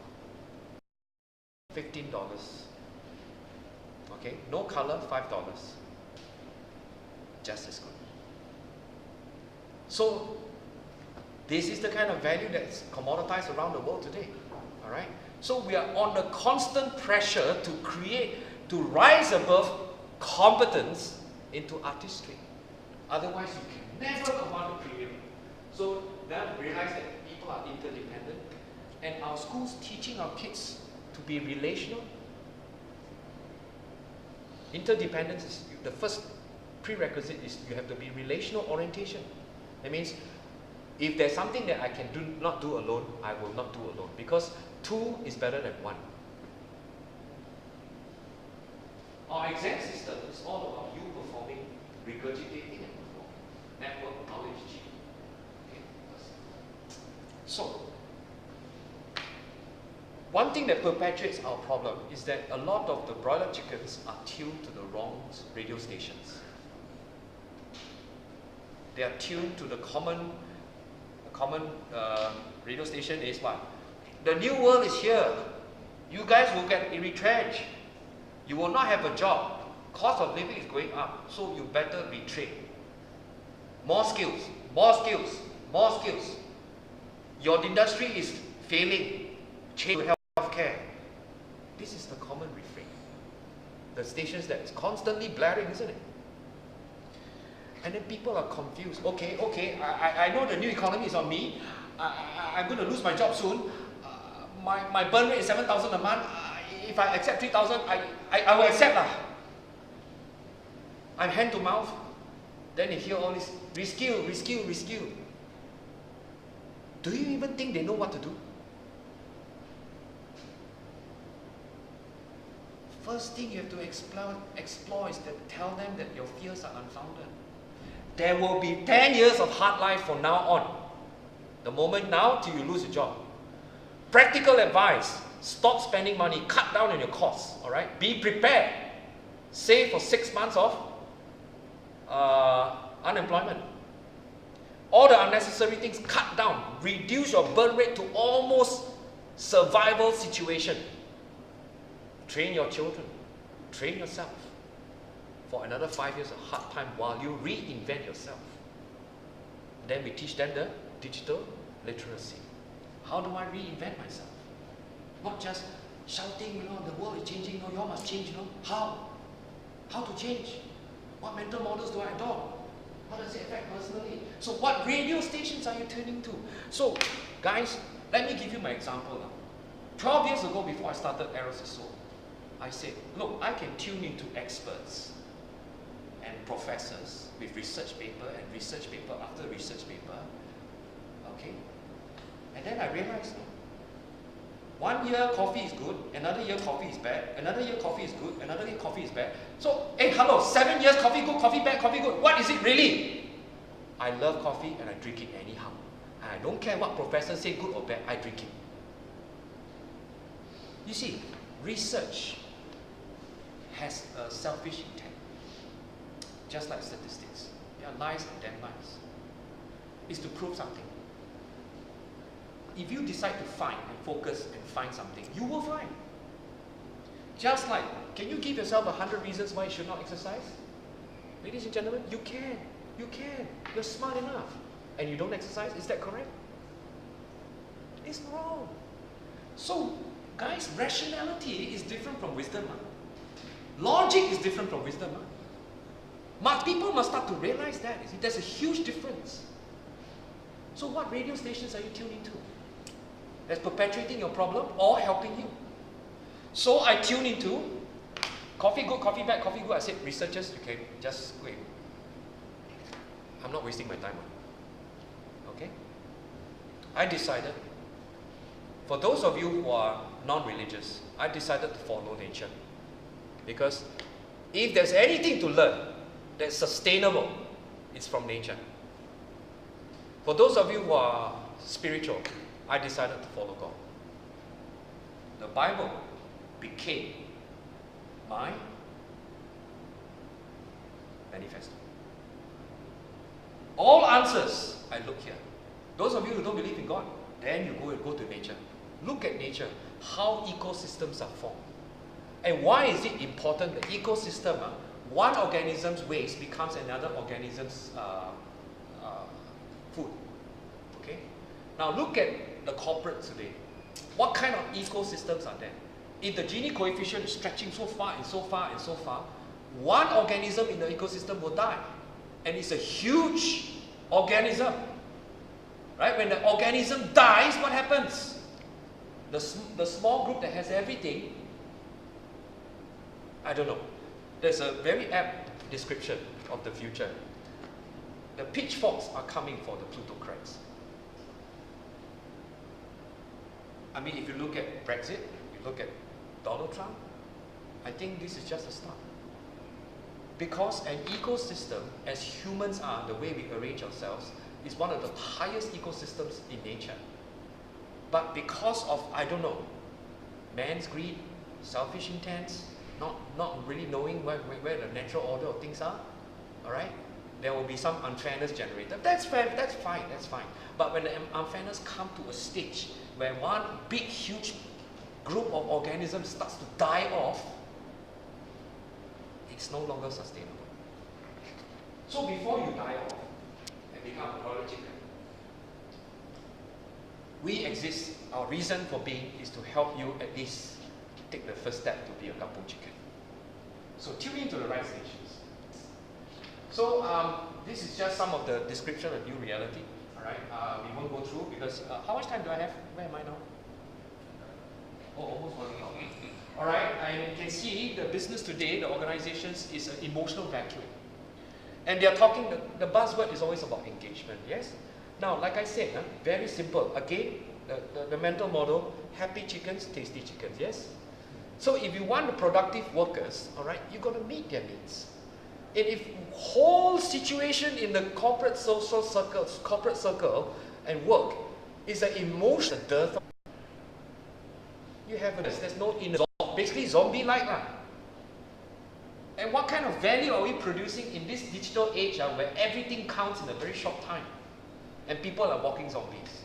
$15. Okay, no color, $5. Just as good. So, this is the kind of value that's commoditized around the world today. All right. So we are on a constant pressure to create, to rise above competence into artistry. Otherwise, you can never command a premium. So now we realize that people are interdependent, and our schools teaching our kids to be relational. Interdependence is the first prerequisite is you have to be relational orientation. That means if there's something that I can not do alone, I will not do alone, because two is better than one. Our exam system is all about you performing, regurgitating and performing. Network knowledge G. Okay. So, one thing that perpetuates our problem is that a lot of the broiler chickens are tuned to the wrong radio stations. They are tuned to the common radio station is what? The new world is here. You guys will get retrenched. You will not have a job. Cost of living is going up, so you better retrain. More skills, more skills, more skills. Your industry is failing. Change healthcare. This is the common refrain. The stations that is constantly blaring, isn't it? And then people are confused. Okay, I know the new economy is on me. I'm going to lose my job soon. My burn rate is 7,000 a month. If I accept 3,000, I will accept lah. I'm hand to mouth. Then they hear all this, reskill, reskill, reskill. Do you even think they know what to do? First thing you have to explore is that tell them that your fears are unfounded. There will be 10 years of hard life from now on. The moment now till you lose your job. Practical advice, stop spending money, cut down on your costs, all right? Be prepared. Save for 6 months of unemployment. All the unnecessary things, cut down. Reduce your burn rate to almost survival situation. Train your children. Train yourself for another 5 years of hard time while you reinvent yourself. Then we teach them the digital literacy. How do I reinvent myself? Not just shouting, the world is changing, you all must change, How? How to change? What mental models do I adopt? How does it affect personally? So what radio stations are you tuning to? So, guys, let me give you my example now. 12 years ago, before I started Arrows of Soul, I said, look, I can tune into experts and professors with research paper and research paper after research paper. Okay? And then I realized, 1 year coffee is good, another year coffee is bad, another year coffee is good, another year coffee is bad. So, hey, hello, 7 years coffee good, coffee bad, coffee good. What is it really? I love coffee and I drink it anyhow. And I don't care what professors say, good or bad, I drink it. You see, research has a selfish intent, just like statistics. They are lies and damn lies. It's to prove something. If you decide to find and focus and find something, you will find. Just like, can you give yourself 100 reasons why you should not exercise? Ladies and gentlemen, you can. You can. You're smart enough. And you don't exercise, is that correct? It's wrong. So, guys, rationality is different from wisdom. Logic is different from wisdom. People must start to realize that. You see, there's a huge difference. So what radio stations are you tuning to? That's perpetuating your problem or helping you? So I tune into coffee good, coffee bad, coffee good. I said, researchers, okay, just wait. I'm not wasting my time. Okay? I decided, for those of you who are non-religious, I decided to follow nature. Because if there's anything to learn that's sustainable, it's from nature. For those of you who are spiritual, I decided to follow God. The Bible became my manifesto. All answers, I look here. Those of you who don't believe in God, then you go to nature. Look at nature, how ecosystems are formed. And why is it important that ecosystem, one organism's waste becomes another organism's food? Okay? Now look at the corporates today. What kind of ecosystems are there? If the Gini coefficient is stretching so far and so far and so far, one organism in the ecosystem will die. And it's a huge organism. Right? When the organism dies, what happens? The small group that has everything, I don't know. There's a very apt description of the future. The pitchforks are coming for the plutocrats. I mean, if you look at Brexit, you look at Donald Trump, I think this is just a start. Because an ecosystem, as humans are, the way we arrange ourselves, is one of the highest ecosystems in nature. But because of, I don't know, man's greed, selfish intents, not really knowing where the natural order of things are, all right? There will be some unfairness generated. That's fair, that's fine. But when the unfairness comes to a stage where one big, huge group of organisms starts to die off, it's no longer sustainable. So before you die off and become a broiler chicken, we exist. Our reason for being is to help you at least take the first step to be a kampung chicken. So tune into the right stations. So this is just some of the description of new reality. All right, we won't go through because how much time do I have? Where am I now? Oh, almost 1 hour. All right, and you can see the business today, the organizations, is an emotional vacuum. And they are talking, the buzzword is always about engagement, yes? Now, like I said, very simple. Again, the mental model, happy chickens, tasty chickens, yes? So if you want the productive workers, all right, you've got to meet their needs. And if whole situation in the corporate social circles, corporate circle and work is an emotional dearth, you have there's no inner, basically zombie-like lah. And what kind of value are we producing in this digital age where everything counts in a very short time and people are walking zombies?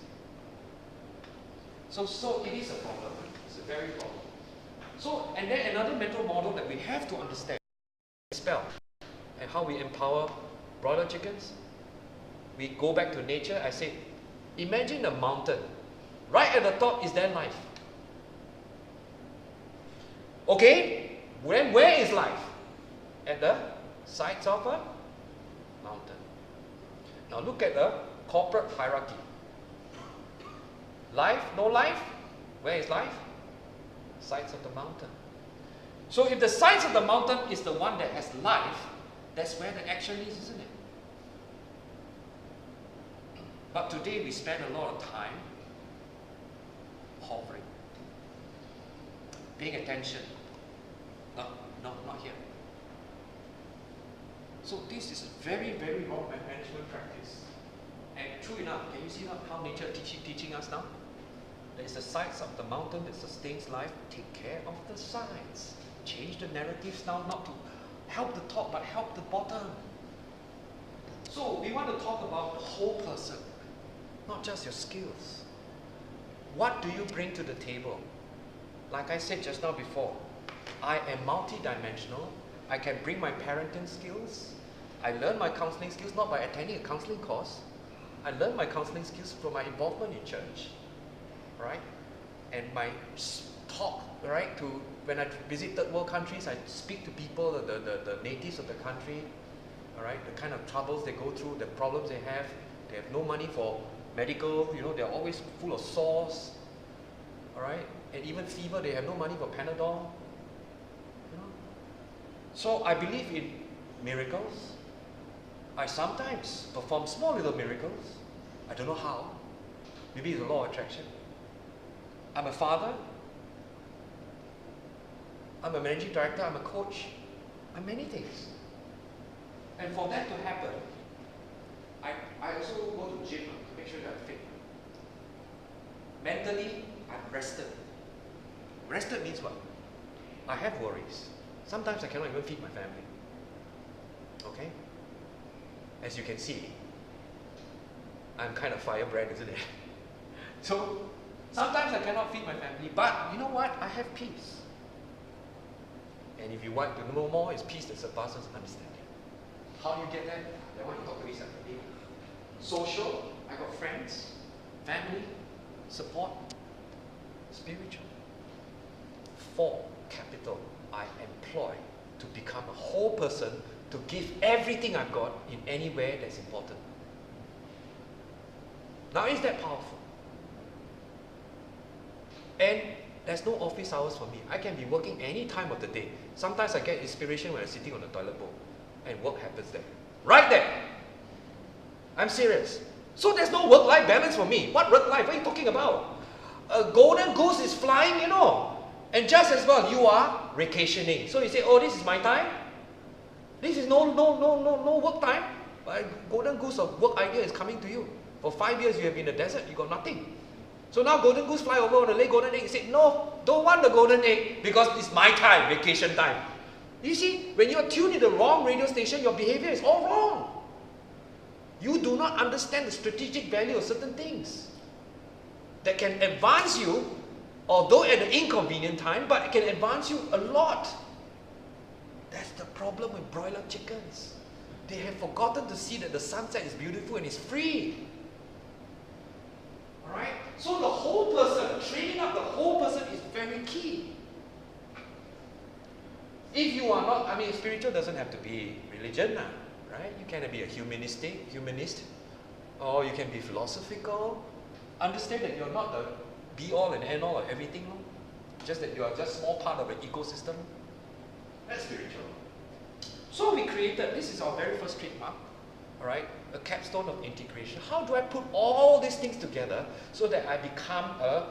So it is a problem. It's a very problem. So, and then another mental model that we have to understand is spell and how we empower broiler chickens. We go back to nature. I said, imagine a mountain. Right at the top is their life. Okay, where is life? At the sides of a mountain. Now look at the corporate hierarchy. Life, no life? Where is life? Sides of the mountain. So if the sides of the mountain is the one that has life, that's where the action is, isn't it? But today we spend a lot of time hovering, paying attention. No, not here. So this is a very, very wrong management practice. And true enough, can you see how nature is teaching us now? There is the sides of the mountain that sustains life. Take care of the sides. Change the narratives now, not to help the top, but help the bottom. So we want to talk about the whole person, not just your skills. What do you bring to the table? Like I said just now before, I am multi-dimensional. I can bring my parenting skills. I learn my counseling skills not by attending a counseling course. I learn my counseling skills from my involvement in church, right? And my talk, right? To when I visit third world countries, I speak to people, the natives of the country, all right? The kind of troubles they go through, the problems they have. They have no money for medical, you know, they're always full of sores, all right? And even fever, they have no money for Panadol. You know? So I believe in miracles. I sometimes perform small little miracles. I don't know how. Maybe it's the law of attraction. I'm a father. I'm a managing director. I'm a coach. I'm many things. And for that to happen, I also go to the gym to make sure that I'm fit. Mentally, I'm rested. Rested means what? I have worries. Sometimes I cannot even feed my family. Okay? As you can see, I'm kind of firebrand, isn't it? So, sometimes I cannot feed my family, but you know what? I have peace. And if you want to know more, it's peace that surpasses understanding. How do you get that? I want to talk to me separately. Social, I got friends, family, support, spiritual. 4, capital, I employ to become a whole person, to give everything I've got in anywhere that's important. Now, is that powerful? And there's no office hours for me. I can be working any time of the day. Sometimes I get inspiration when I'm sitting on the toilet bowl, and work happens there. Right there! I'm serious. So there's no work-life balance for me. What work-life? What are you talking about? A golden goose is flying, you know. And just as well, you are vacationing. So you say, oh, this is my time? This is no work time. Golden goose of work idea is coming to you. For 5 years you have been in the desert, you got nothing. So now golden goose fly over on the lay golden egg. You say, no, don't want the golden egg because it's my time, vacation time. You see, when you're tuned in the wrong radio station, your behavior is all wrong. You do not understand the strategic value of certain things that can advance you, although at an inconvenient time, but it can advance you a lot. That's the problem with broiler chickens. They have forgotten to see that the sunset is beautiful and it's free. Alright? So the whole person, training up the whole person is very key. If you are not, I mean, spiritual doesn't have to be religion, right? You can be a humanist, or you can be philosophical. Understand that you're not the be-all and end-all of everything, just that you are just a small part of an ecosystem. That's spiritual. So we created, this is our very first trademark, alright, a capstone of integration. How do I put all these things together so that I become a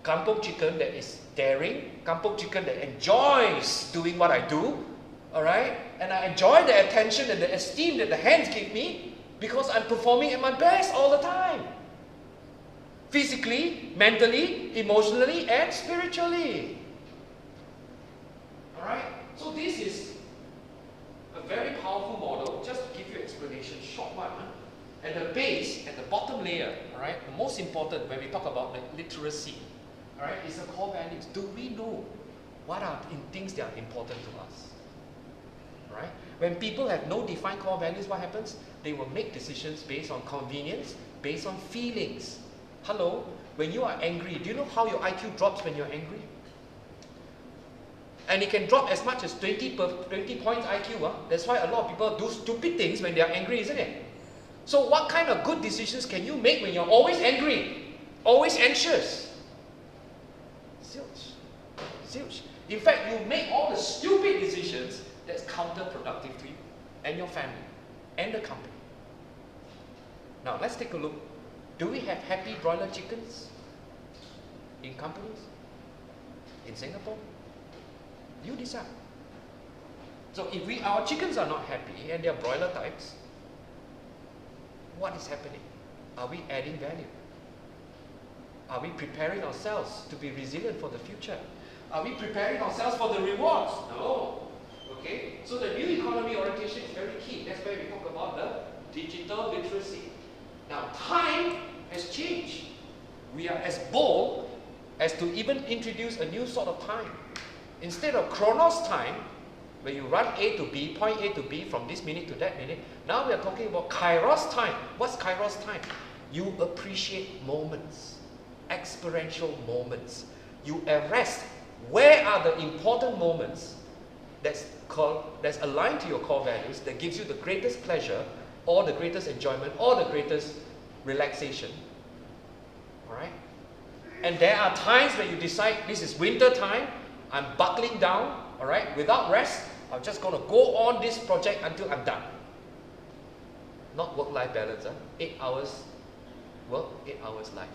kampung chicken that is daring, kampung chicken that enjoys doing what I do, alright, and I enjoy the attention and the esteem that the hands give me because I'm performing at my best all the time. Physically, mentally, emotionally, and spiritually. Alright? So this is a very powerful model, just to give you an explanation, short one. At the base, at the bottom layer, alright, the most important when we talk about the literacy, alright, is the core values. Do we know what are things that are important to us? Right? When people have no defined core values, what happens? They will make decisions based on convenience, based on feelings. Hello? When you are angry, do you know how your IQ drops when you're angry? And it can drop as much as 20 points IQ. That's why a lot of people do stupid things when they are angry, isn't it? So what kind of good decisions can you make when you're always angry? Always anxious? Zilch. Zilch. In fact, you make all the stupid decisions that's counterproductive to you and your family and the company. Now let's take a look. Do we have happy broiler chickens in companies? In Singapore? You decide. So if our chickens are not happy and they are broiler types, what is happening? Are we adding value? Are we preparing ourselves to be resilient for the future? Are we preparing ourselves for the rewards? No. Okay? So the new economy orientation is very key. That's why we talk about the digital literacy. Now, time has changed. We are as bold as to even introduce a new sort of time. Instead of chronos time, where you run A to B, point A to B from this minute to that minute, now we are talking about kairos time. What's kairos time? You appreciate moments, experiential moments. You arrest where are the important moments that's aligned to your core values, that gives you the greatest pleasure, or the greatest enjoyment, or the greatest relaxation. Alright? And there are times where you decide, this is winter time, I'm buckling down, alright, without rest, I'm just going to go on this project until I'm done. Not work-life balance, 8 hours work, 8 hours life.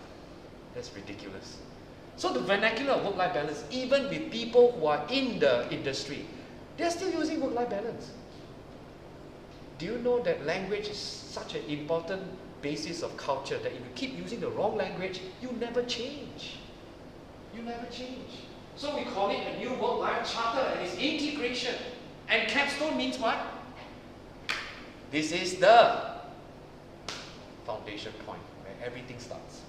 That's ridiculous. So the vernacular of work-life balance, even with people who are in the industry, they're still using work-life balance. Do you know that language is such an important basis of culture that if you keep using the wrong language, you never change. You never change. So we call it a new work-life charter, and it's integration. And capstone means what? This is the foundation point where everything starts.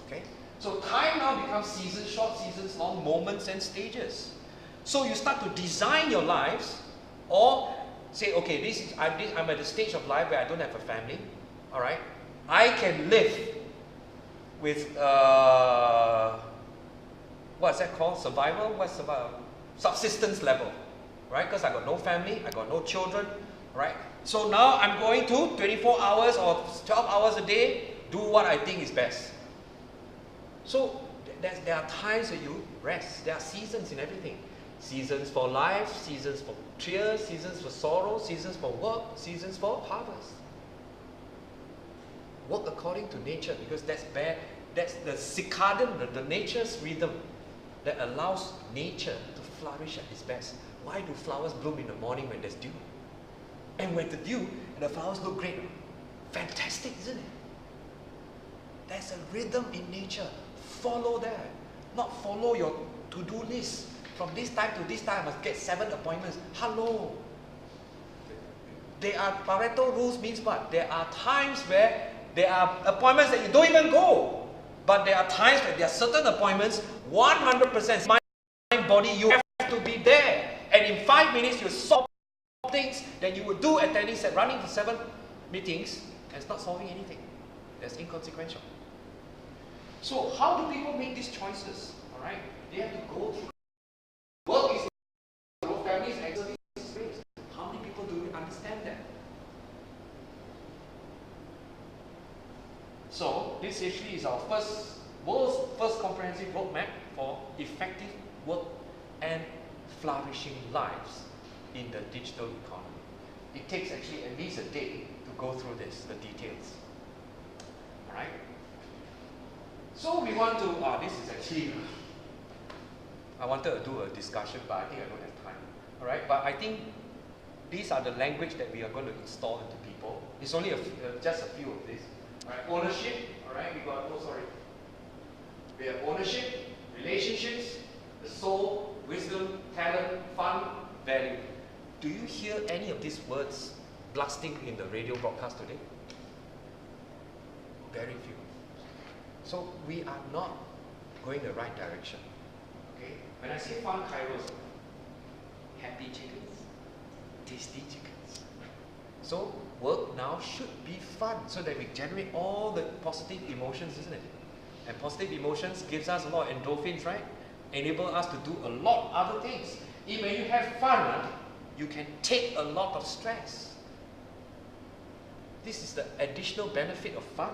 Okay? So time now becomes seasons, short seasons, long moments and stages. So you start to design your lives, or say, okay, I'm at the stage of life where I don't have a family. All right, I can live with what's that called? Survival? What's survival? Subsistence level, right? Because I got no family, I got no children, right? So now I'm going to 24 hours or 12 hours a day do what I think is best. So there are times where you rest. There are seasons in everything. Seasons for life, seasons for tears, seasons for sorrow, seasons for work, seasons for harvest. Work according to nature, because that's the circadian, the nature's rhythm that allows nature to flourish at its best. Why do flowers bloom in the morning when there's dew? And when the dew and the flowers look great, fantastic, isn't it? There's a rhythm in nature. Follow that, not follow your to-do list. From this time to this time, I must get 7 appointments. Hello. There are Pareto rules means what? There are times where there are appointments that you don't even go. But there are times where there are certain appointments, 100% mind, body, you have to be there. And in 5 minutes, you solve things that you would do attending, running for 7 meetings, and it's not solving anything. That's inconsequential. So how do people make these choices? All right, they have to go through. Work is your family's exercise space. How many people do we understand that? So this actually is our world's first comprehensive roadmap for effective work and flourishing lives in the digital economy. It takes actually at least a day to go through this, the details. All right. So we want to, this is actually, I wanted to do a discussion, but I think I don't have time. All right, but I think these are the language that we are going to install into people. It's only just a few of these. All right, ownership. All right, we have ownership, relationships, the soul, wisdom, talent, fun, value. Do you hear any of these words blasting in the radio broadcast today? Very few. So we are not going the right direction. Okay? When I say fun kairos, happy chickens, tasty chickens. So work now should be fun, so that we generate all the positive emotions, isn't it? And positive emotions gives us a lot of endorphins, right? Enable us to do a lot of other things. When you have fun, you can take a lot of stress. This is the additional benefit of fun.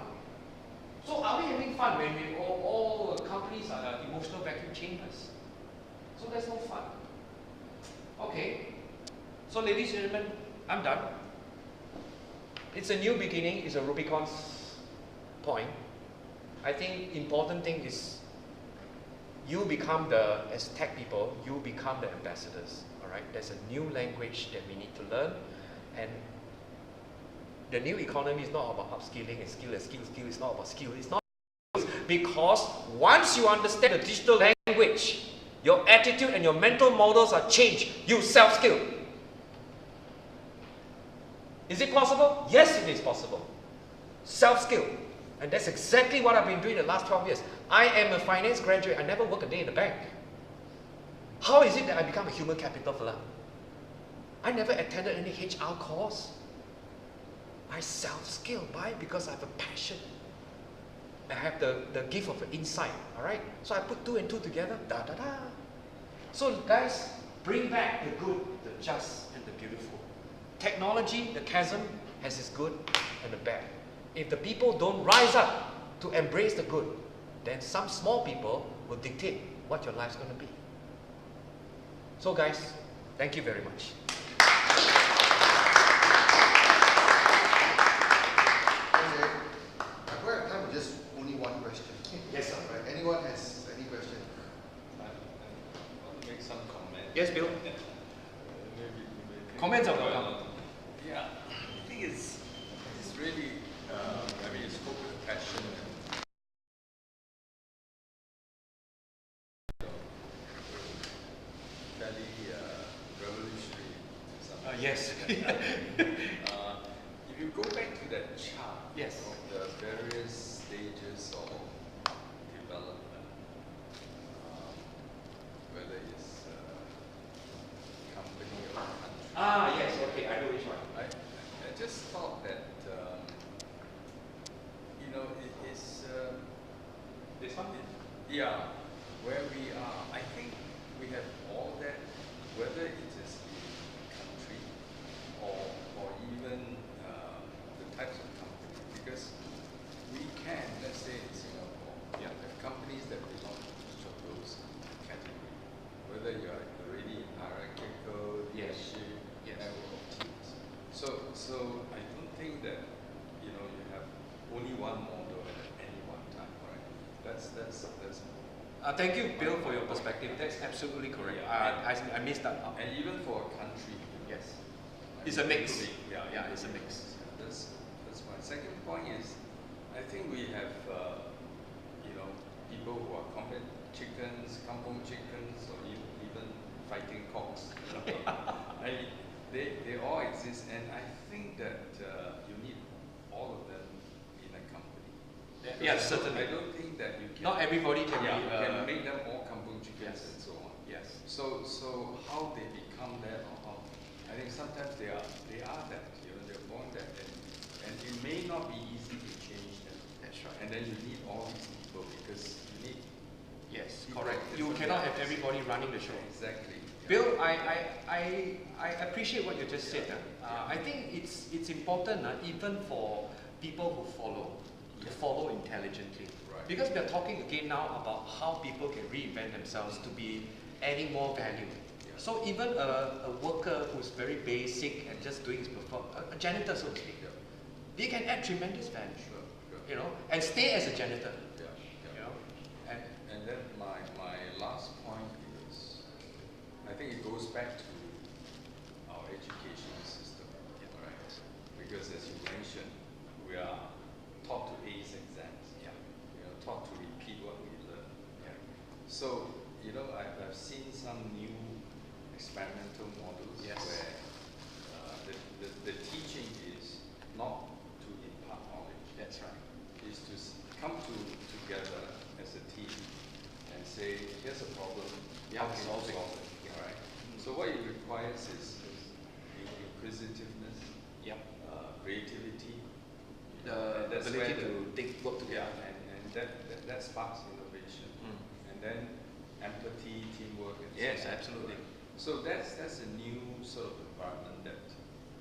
So are we having fun when all companies are emotional vacuum chambers? So there's no fun. Okay. So ladies and gentlemen, I'm done. It's a new beginning, it's a Rubicon's point. I think important thing is you become as tech people, you become the ambassadors. Alright? There's a new language that we need to learn, and The new economy is not about upskilling and skill and skill. It's not about skill. It's not because once you understand the digital language, your attitude and your mental models are changed. You self-skill. Is it possible? Yes, it is possible. Self-skill. And that's exactly what I've been doing the last 12 years. I am a finance graduate. I never worked a day in the bank. How is it that I become a human capital fella? I never attended any HR course. I self-skill. Why? Because I have a passion. I have the gift of insight. Alright? So I put 2 and 2 together. Da da da. So guys, bring back the good, the just, and the beautiful. Technology, the chasm, has its good and the bad. If the people don't rise up to embrace the good, then some small people will dictate what your life's going to be. So guys, thank you very much. Okay. I quite have time for just only one question. Yes, sir. Right. Anyone has any question? I want to make some comment. Yes, Bill. Maybe Comments are welcome. Yeah, I think it's really, I mean, you spoke with passion and fairly revolutionary to some Yes. if you go back to that chart Yes. of the various stages of development, whether it's company or country. Yes, okay, I know which one. I just thought that, you know, it is, This one? yeah, where we are. I think we have all that, whether it is in country or even the types of company, because we can, let's say in Singapore, Yeah. the companies that belong to each of those categories, whether you are already hierarchical, Yes. leadership, Yes. level of teams. So I don't think that, you know, you have only one model at any one time, right? That's Thank you, Bill, for your perspective. That's absolutely correct. Yeah. I missed that out. and even for a country. Yes. I It's a mean, mix. including- Yeah, it's a mix. That's my second point is, I think we have, you know, people who are combat chickens, kampong chickens, or even fighting cocks. They all exist, and I think that you need all of them in a company. Yeah, Because certainly. I don't think that you can. Not everybody can Yeah, be. can make them all kampong chickens Yes. and so on. Yes. So how they become that, or how, I think sometimes they are that, you know, they're born that, and it may not be easy to change them. That's right. And then you need all these people because you need Yes, people correct. with You different cannot have values. everybody running the show. Exactly. Yeah. Bill, I appreciate what you just said. I think it's important even for people who follow to follow intelligently. Right. Because we are talking again now about how people can reinvent themselves to be adding more value. Yeah. So even a worker who's very basic and just doing his a janitor, so to speak, Yeah. they can add tremendous value. Sure. You know, and stay as a janitor. Yeah. You know, and And then my last point is, I think it goes back to our education system, right? Because as you mentioned, we are taught to ace exams, yeah, you know, taught to repeat what we learn. yeah. So, you know, I've seen some new experimental models Yes. where the teaching is not to impart knowledge, That's right. is to come together as a team and say, here's a problem, Yeah, how can solve you it. solve it? All right. So what it requires is inquisitiveness, Yep. creativity, The and that's ability where to think, work yeah, together. and that sparks innovation, and then empathy, teamwork, and Yes, so on. absolutely. So that's a new sort of environment that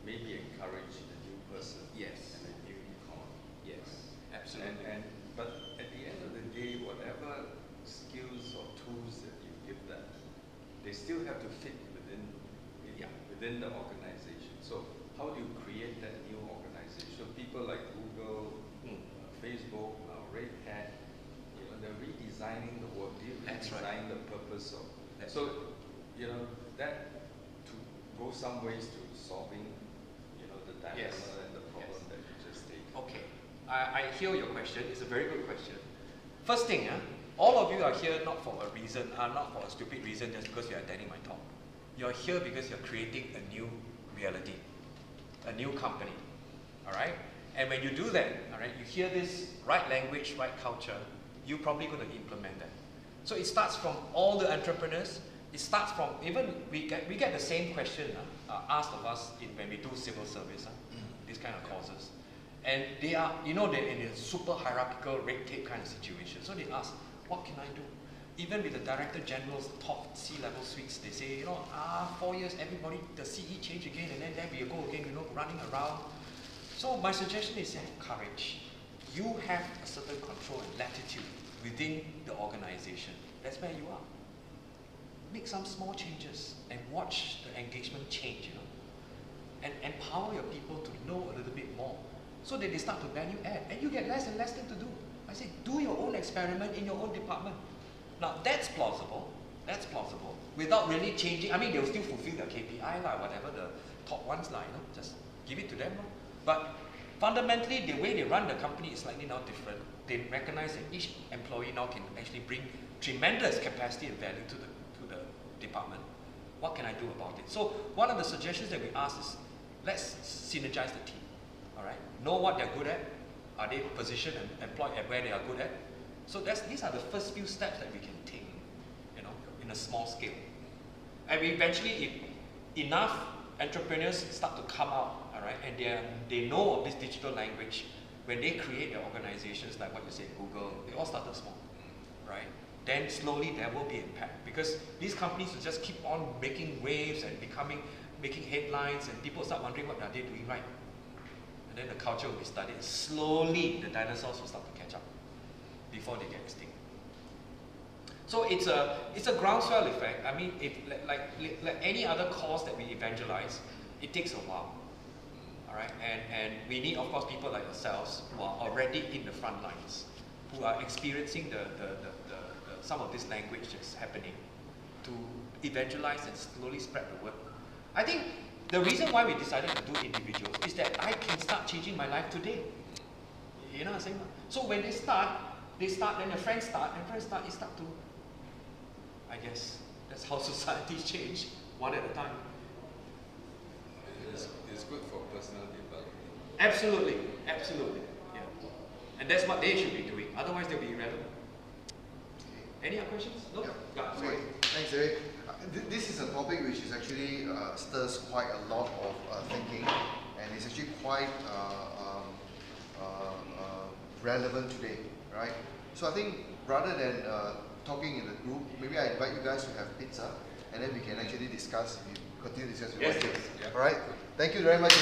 maybe encourage the new person Yes. and a new economy. Yes, absolutely. But at the end of the day, whatever skills or tools that you give them, they still have to fit within the organization. So how do you create that new organization? So people like Google, Facebook, Red Hat, you know, they're redesigning the work, That's right. redesigning the purpose of. That's So, you know, that to go some ways to solving, you know, the dilemma Yes. and the problem Yes. that you just stated. Okay, I hear your question. It's a very good question. First thing, all of you are here not for a reason, not for a stupid reason just because you're attending my talk. You're here because you're creating a new reality, a new company, all right? And when you do that, all right, you hear this right language, right culture, you're probably going to implement that. So it starts from all the entrepreneurs. It starts from even we get the same question asked of us when we do civil service, these kind of courses, and they are they're in a super hierarchical red tape kind of situation. So they ask, what can I do? Even with the director general's top C-level suites, they say 4 years everybody the CE change again, and then there we go again, running around. So my suggestion is courage. You have a certain control and latitude within the organization. That's where you are. Make some small changes and watch the engagement change, and empower your people to know a little bit more so that they start to value add, and you get less and less thing to do. I say, do your own experiment in your own department. Now that's plausible without really changing. I mean, they'll still fulfill their KPI whatever the top ones just give it to them. But fundamentally, the way they run the company is slightly now different. They recognize that each employee now can actually bring tremendous capacity and value to the department. What can I do about it? So one of the suggestions that we ask is, let's synergize the team. All right, know what they're good at. Are they positioned and employed at where they are good at? So these are the first few steps that we can take, in a small scale. And we eventually, if enough entrepreneurs start to come out, all right, and they know of this digital language, when they create their organizations, like what you said, Google, they all started small, right? Then slowly there will be impact, because these companies will just keep on making waves and making headlines, and people start wondering what are they doing right. And then the culture will be studied. Slowly the dinosaurs will start to catch up before they get extinct. So it's a groundswell effect. I mean, like any other cause that we evangelize, it takes a while. All right, and we need, of course, people like yourselves who are already in the front lines, who are experiencing some of this language that's happening, to evangelize and slowly spread the word. I think the reason why we decided to do individuals is that I can start changing my life today. You know what I'm saying? So when they start, then their friends start, you start to, I guess, that's how societies change, one at a time. It's good for personal development. Absolutely, absolutely, yeah. And that's what they should be doing, otherwise they'll be irrelevant. Any other questions? No? Yeah. Sorry. Thanks, Eric. This is a topic which is actually stirs quite a lot of thinking, and it's actually quite relevant today, right? So I think rather than talking in the group, maybe I invite you guys to have pizza, and then we can actually discuss. We continue to discuss. Yes, yes. All right. Thank you very much.